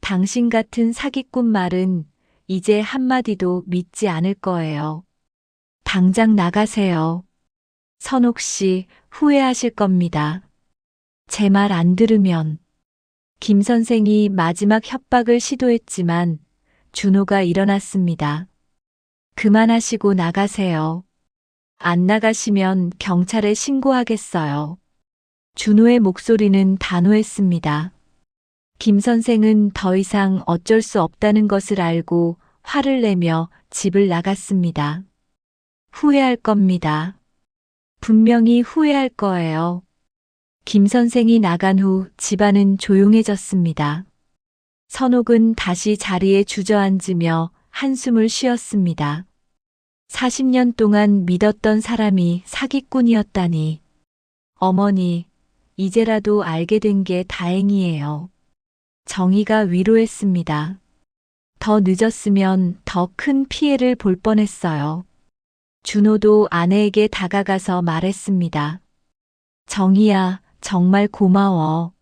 당신 같은 사기꾼 말은 이제 한마디도 믿지 않을 거예요. 당장 나가세요. 선옥 씨, 후회하실 겁니다. 제 말 안 들으면. 김 선생이 마지막 협박을 시도했지만 준호가 일어났습니다. 그만하시고 나가세요. 안 나가시면 경찰에 신고하겠어요. 준호의 목소리는 단호했습니다. 김 선생은 더 이상 어쩔 수 없다는 것을 알고 화를 내며 집을 나갔습니다. 후회할 겁니다. 분명히 후회할 거예요. 김 선생이 나간 후 집안은 조용해졌습니다. 선옥은 다시 자리에 주저앉으며 한숨을 쉬었습니다. 40년 동안 믿었던 사람이 사기꾼이었다니. 어머니, 이제라도 알게 된 게 다행이에요. 정희가 위로했습니다. 더 늦었으면 더 큰 피해를 볼 뻔했어요. 준호도 아내에게 다가가서 말했습니다. 정희야, 정말 고마워.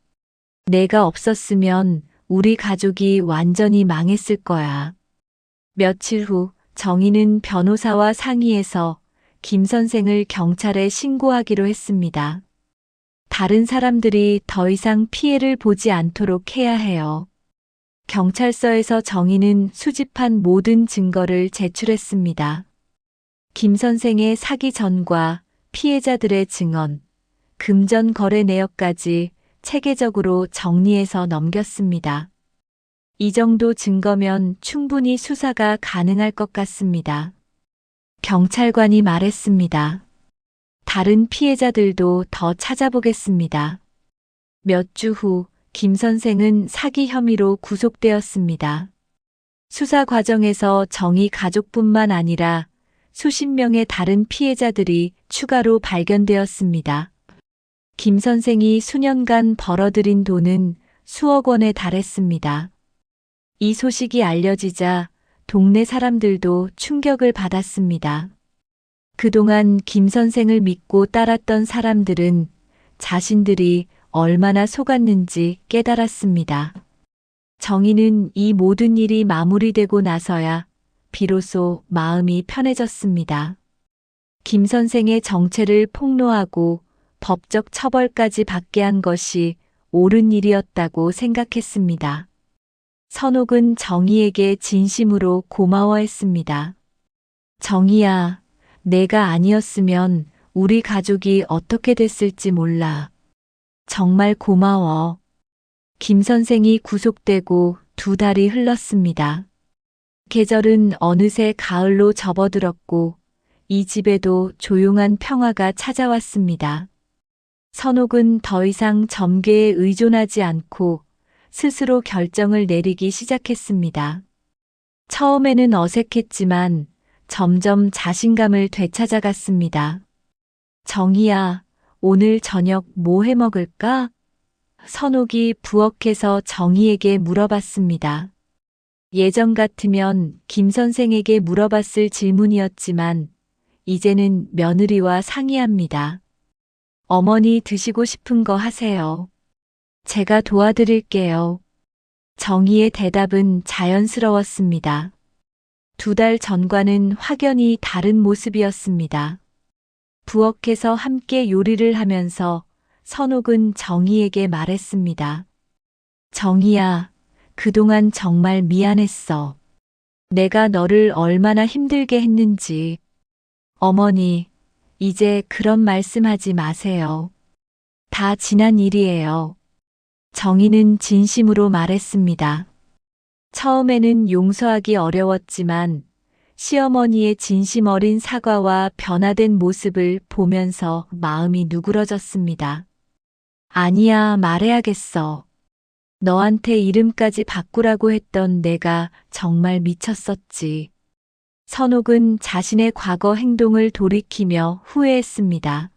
내가 없었으면 우리 가족이 완전히 망했을 거야. 며칠 후 정희는 변호사와 상의해서 김 선생을 경찰에 신고하기로 했습니다. 다른 사람들이 더 이상 피해를 보지 않도록 해야 해요. 경찰서에서 정희는 수집한 모든 증거를 제출했습니다. 김 선생의 사기 전과 피해자들의 증언, 금전 거래 내역까지 체계적으로 정리해서 넘겼습니다. 이 정도 증거면 충분히 수사가 가능할 것 같습니다. 경찰관이 말했습니다. 다른 피해자들도 더 찾아보겠습니다. 몇 주 후 김 선생은 사기 혐의로 구속되었습니다. 수사 과정에서 정희 가족뿐만 아니라 수십 명의 다른 피해자들이 추가로 발견되었습니다. 김 선생이 수년간 벌어들인 돈은 수억 원에 달했습니다. 이 소식이 알려지자 동네 사람들도 충격을 받았습니다. 그동안 김 선생을 믿고 따랐던 사람들은 자신들이 얼마나 속았는지 깨달았습니다. 정희는 이 모든 일이 마무리되고 나서야 비로소 마음이 편해졌습니다. 김 선생의 정체를 폭로하고 법적 처벌까지 받게 한 것이 옳은 일이었다고 생각했습니다. 선옥은 정희에게 진심으로 고마워했습니다. 정희야, 내가 아니었으면 우리 가족이 어떻게 됐을지 몰라. 정말 고마워. 김 선생이 구속되고 2달이 흘렀습니다. 계절은 어느새 가을로 접어들었고 이 집에도 조용한 평화가 찾아왔습니다. 선옥은 더 이상 점괘에 의존하지 않고 스스로 결정을 내리기 시작했습니다. 처음에는 어색했지만 점점 자신감을 되찾아갔습니다. 정희야, 오늘 저녁 뭐 해 먹을까? 선옥이 부엌에서 정희에게 물어봤습니다. 예전 같으면 김 선생에게 물어봤을 질문이었지만 이제는 며느리와 상의합니다. 어머니 드시고 싶은 거 하세요. 제가 도와드릴게요. 정희의 대답은 자연스러웠습니다. 2달 전과는 확연히 다른 모습이었습니다. 부엌에서 함께 요리를 하면서 선옥은 정희에게 말했습니다. 정희야, 그동안 정말 미안했어. 내가 너를 얼마나 힘들게 했는지. 어머니, 이제 그런 말씀하지 마세요. 다 지난 일이에요. 정희는 진심으로 말했습니다. 처음에는 용서하기 어려웠지만 시어머니의 진심 어린 사과와 변화된 모습을 보면서 마음이 누그러졌습니다. 아니야, 말해야겠어. 너한테 이름까지 바꾸라고 했던 내가 정말 미쳤었지. 선옥은 자신의 과거 행동을 돌이키며 후회했습니다.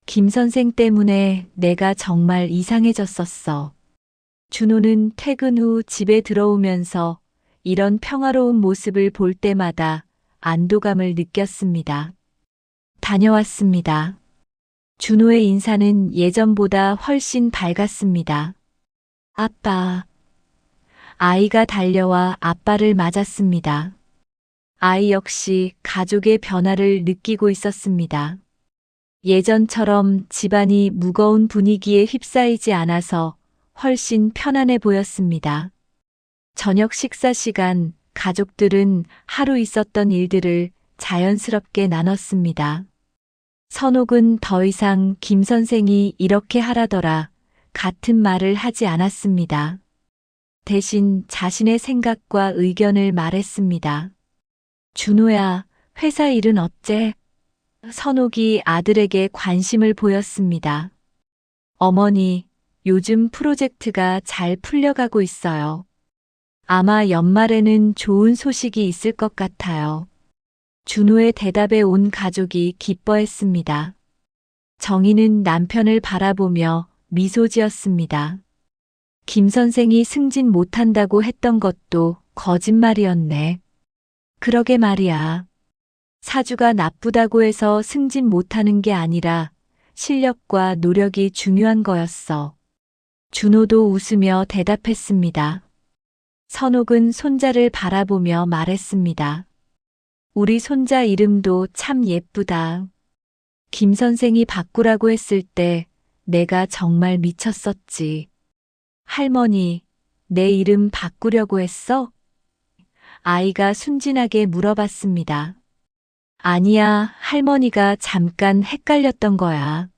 김 선생 때문에 내가 정말 이상해졌었어. 준호는 퇴근 후 집에 들어오면서 이런 평화로운 모습을 볼 때마다 안도감을 느꼈습니다. 다녀왔습니다. 준호의 인사는 예전보다 훨씬 밝았습니다. 아빠. 아이가 달려와 아빠를 맞았습니다. 아이 역시 가족의 변화를 느끼고 있었습니다. 예전처럼 집안이 무거운 분위기에 휩싸이지 않아서 훨씬 편안해 보였습니다. 저녁 식사 시간, 가족들은 하루 있었던 일들을 자연스럽게 나눴습니다. 선옥은 더 이상 김 선생이 이렇게 하라더라 같은 말을 하지 않았습니다. 대신 자신의 생각과 의견을 말했습니다. 준호야, 회사 일은 어째? 선옥이 아들에게 관심을 보였습니다. 어머니, 요즘 프로젝트가 잘 풀려가고 있어요. 아마 연말에는 좋은 소식이 있을 것 같아요. 준호의 대답에 온 가족이 기뻐했습니다. 정희는 남편을 바라보며 미소 지었습니다. 김 선생이 승진 못한다고 했던 것도 거짓말이었네. 그러게 말이야. 사주가 나쁘다고 해서 승진 못하는 게 아니라 실력과 노력이 중요한 거였어. 준호도 웃으며 대답했습니다. 선옥은 손자를 바라보며 말했습니다. 우리 손자 이름도 참 예쁘다. 김 선생이 바꾸라고 했을 때 내가 정말 미쳤었지. 할머니, 내 이름 바꾸려고 했어? 아이가 순진하게 물어봤습니다. 아니야, 할머니가 잠깐 헷갈렸던 거야.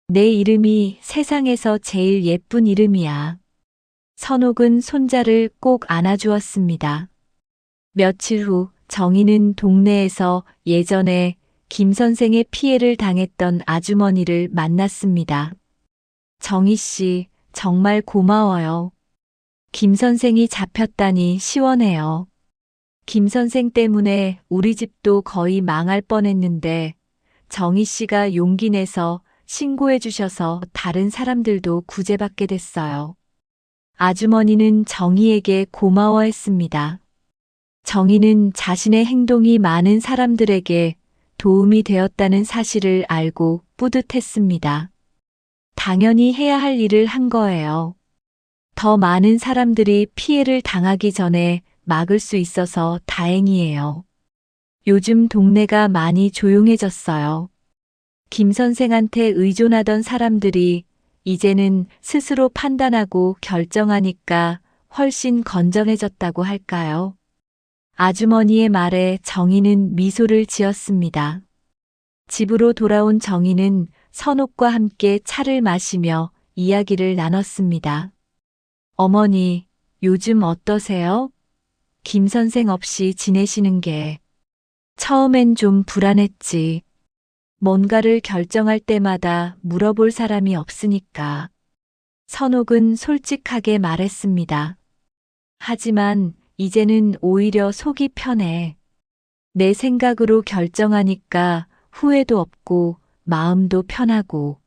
내 이름이 세상에서 제일 예쁜 이름이야. 선옥은 손자를 꼭 안아주었습니다. 며칠 후 정희는 동네에서 예전에 김 선생의 피해를 당했던 아주머니를 만났습니다. 정희 씨, 정말 고마워요. 김 선생이 잡혔다니 시원해요. 김 선생 때문에 우리 집도 거의 망할 뻔했는데 정희 씨가 용기 내서 신고해 주셔서 다른 사람들도 구제받게 됐어요. 아주머니는 정희에게 고마워했습니다. 정희는 자신의 행동이 많은 사람들에게 도움이 되었다는 사실을 알고 뿌듯했습니다. 당연히 해야 할 일을 한 거예요. 더 많은 사람들이 피해를 당하기 전에 막을 수 있어서 다행이에요. 요즘 동네가 많이 조용해졌어요. 김 선생한테 의존하던 사람들이 이제는 스스로 판단하고 결정하니까 훨씬 건전해졌다고 할까요? 아주머니의 말에 정희는 미소를 지었습니다. 집으로 돌아온 정희는 선옥과 함께 차를 마시며 이야기를 나눴습니다. 어머니, 요즘 어떠세요? 김 선생 없이 지내시는 게. 처음엔 좀 불안했지. 뭔가를 결정할 때마다 물어볼 사람이 없으니까. 선옥은 솔직하게 말했습니다. 하지만 이제는 오히려 속이 편해. 내 생각으로 결정하니까 후회도 없고 마음도 편하고.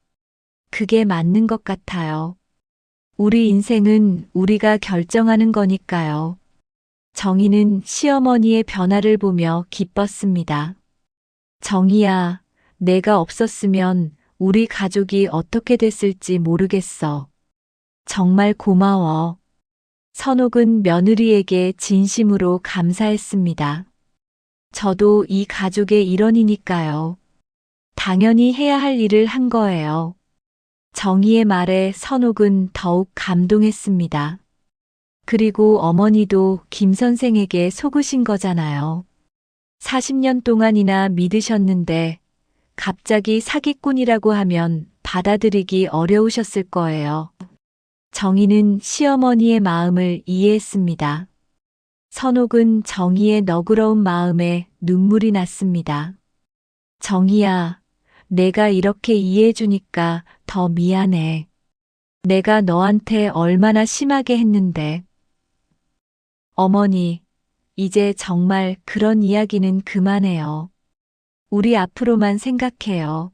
그게 맞는 것 같아요. 우리 인생은 우리가 결정하는 거니까요. 정희는 시어머니의 변화를 보며 기뻤습니다. 정희야, 내가 없었으면 우리 가족이 어떻게 됐을지 모르겠어. 정말 고마워. 선옥은 며느리에게 진심으로 감사했습니다. 저도 이 가족의 일원이니까요. 당연히 해야 할 일을 한 거예요. 정희의 말에 선옥은 더욱 감동했습니다. 그리고 어머니도 김 선생에게 속으신 거잖아요. 40년 동안이나 믿으셨는데 갑자기 사기꾼이라고 하면 받아들이기 어려우셨을 거예요. 정희는 시어머니의 마음을 이해했습니다. 선옥은 정희의 너그러운 마음에 눈물이 났습니다. 정희야, 내가 이렇게 이해해주니까 더 미안해. 내가 너한테 얼마나 심하게 했는데. 어머니, 이제 정말 그런 이야기는 그만해요. 우리 앞으로만 생각해요.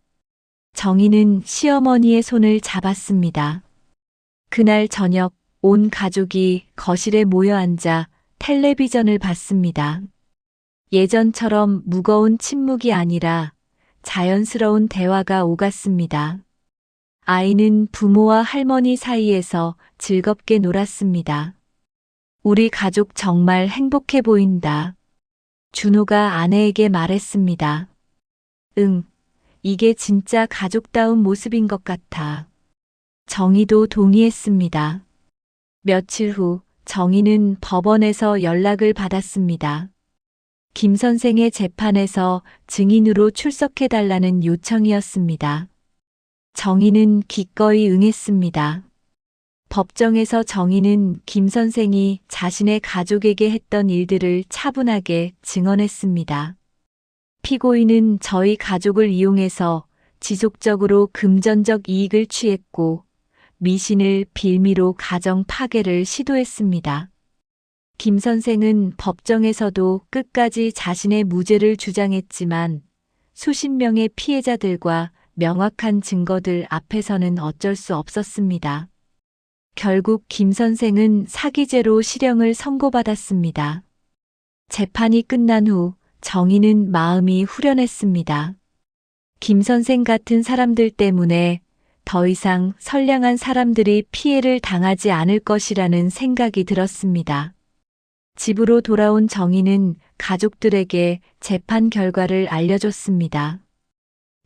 정희는 시어머니의 손을 잡았습니다. 그날 저녁 온 가족이 거실에 모여 앉아 텔레비전을 봤습니다. 예전처럼 무거운 침묵이 아니라 자연스러운 대화가 오갔습니다. 아이는 부모와 할머니 사이에서 즐겁게 놀았습니다. 우리 가족 정말 행복해 보인다. 준호가 아내에게 말했습니다. 응, 이게 진짜 가족다운 모습인 것 같아. 정희도 동의했습니다. 며칠 후 정희는 법원에서 연락을 받았습니다. 김 선생의 재판에서 증인으로 출석해달라는 요청이었습니다. 정희는 기꺼이 응했습니다. 법정에서 정희는 김 선생이 자신의 가족에게 했던 일들을 차분하게 증언했습니다. 피고인은 저희 가족을 이용해서 지속적으로 금전적 이익을 취했고 미신을 빌미로 가정 파괴를 시도했습니다. 김 선생은 법정에서도 끝까지 자신의 무죄를 주장했지만 수십 명의 피해자들과 명확한 증거들 앞에서는 어쩔 수 없었습니다. 결국 김 선생은 사기죄로 실형을 선고받았습니다. 재판이 끝난 후 정희는 마음이 후련했습니다. 김 선생 같은 사람들 때문에 더 이상 선량한 사람들이 피해를 당하지 않을 것이라는 생각이 들었습니다. 집으로 돌아온 정희는 가족들에게 재판 결과를 알려줬습니다.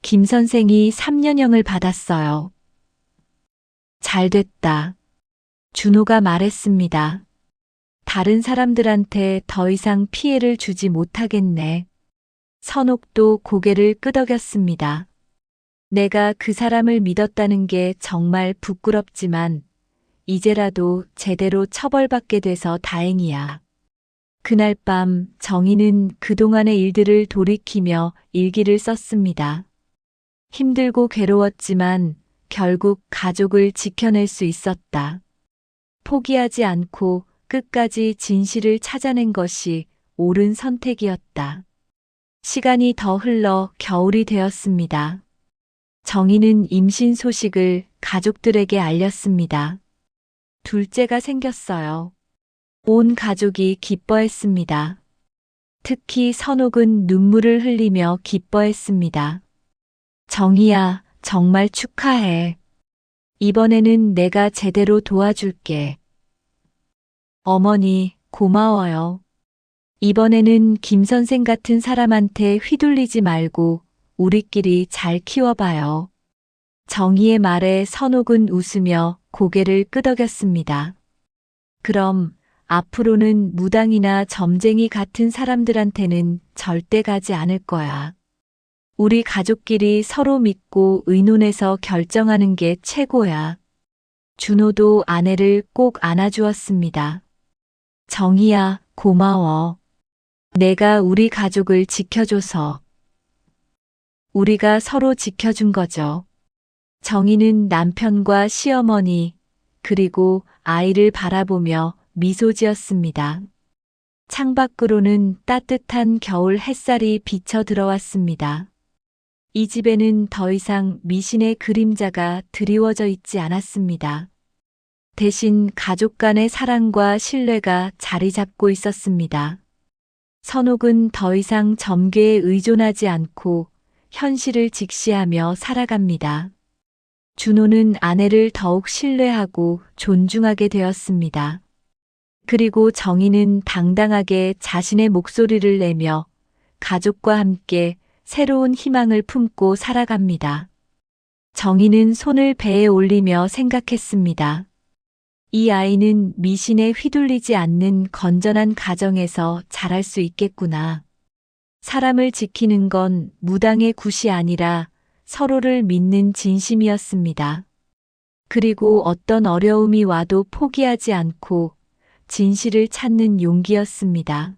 김 선생이 3년형을 받았어요. 잘 됐다. 준호가 말했습니다. 다른 사람들한테 더 이상 피해를 주지 못하겠네. 선옥도 고개를 끄덕였습니다. 내가 그 사람을 믿었다는 게 정말 부끄럽지만 이제라도 제대로 처벌받게 돼서 다행이야. 그날 밤 정희는 그동안의 일들을 돌이키며 일기를 썼습니다. 힘들고 괴로웠지만 결국 가족을 지켜낼 수 있었다. 포기하지 않고 끝까지 진실을 찾아낸 것이 옳은 선택이었다. 시간이 더 흘러 겨울이 되었습니다. 정희는 임신 소식을 가족들에게 알렸습니다. 둘째가 생겼어요. 온 가족이 기뻐했습니다. 특히 선옥은 눈물을 흘리며 기뻐했습니다. 정희야, 정말 축하해. 이번에는 내가 제대로 도와줄게. 어머니, 고마워요. 이번에는 김 선생 같은 사람한테 휘둘리지 말고 우리끼리 잘 키워봐요. 정희의 말에 선옥은 웃으며 고개를 끄덕였습니다. 그럼 앞으로는 무당이나 점쟁이 같은 사람들한테는 절대 가지 않을 거야. 우리 가족끼리 서로 믿고 의논해서 결정하는 게 최고야. 준호도 아내를 꼭 안아주었습니다. 정희야, 고마워. 내가 우리 가족을 지켜줘서. 우리가 서로 지켜준 거죠. 정희는 남편과 시어머니, 그리고 아이를 바라보며 미소 지었습니다. 창밖으로는 따뜻한 겨울 햇살이 비쳐 들어왔습니다. 이 집에는 더 이상 미신의 그림자가 드리워져 있지 않았습니다. 대신 가족 간의 사랑과 신뢰가 자리 잡고 있었습니다. 선옥은 더 이상 점괘에 의존하지 않고 현실을 직시하며 살아갑니다. 준호는 아내를 더욱 신뢰하고 존중하게 되었습니다. 그리고 정희는 당당하게 자신의 목소리를 내며 가족과 함께 새로운 희망을 품고 살아갑니다. 정희는 손을 배에 올리며 생각했습니다. 이 아이는 미신에 휘둘리지 않는 건전한 가정에서 자랄 수 있겠구나. 사람을 지키는 건 무당의 굿이 아니라 서로를 믿는 진심이었습니다. 그리고 어떤 어려움이 와도 포기하지 않고 진실을 찾는 용기였습니다.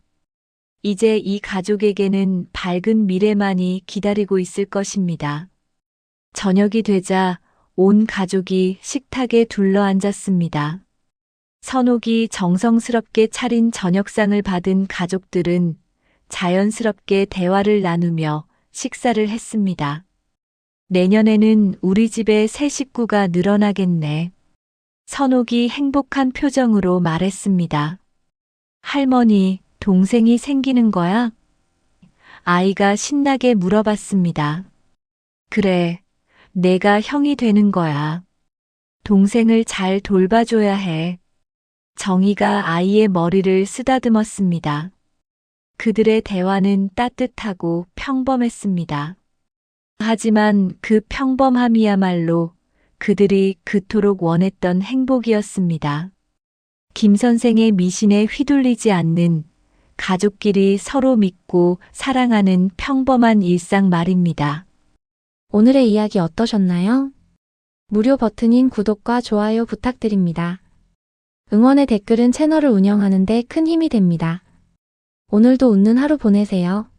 이제 이 가족에게는 밝은 미래만이 기다리고 있을 것입니다. 저녁이 되자 온 가족이 식탁에 둘러앉았습니다. 선옥이 정성스럽게 차린 저녁상을 받은 가족들은 자연스럽게 대화를 나누며 식사를 했습니다. 내년에는 우리 집에 새 식구가 늘어나겠네. 선옥이 행복한 표정으로 말했습니다. 할머니, 동생이 생기는 거야? 아이가 신나게 물어봤습니다. 그래, 내가 형이 되는 거야. 동생을 잘 돌봐줘야 해. 정희가 아이의 머리를 쓰다듬었습니다. 그들의 대화는 따뜻하고 평범했습니다. 하지만 그 평범함이야말로 그들이 그토록 원했던 행복이었습니다. 김 선생의 미신에 휘둘리지 않는 가족끼리 서로 믿고 사랑하는 평범한 일상 말입니다. 오늘의 이야기 어떠셨나요? 무료 버튼인 구독과 좋아요 부탁드립니다. 응원의 댓글은 채널을 운영하는 데 큰 힘이 됩니다. 오늘도 웃는 하루 보내세요.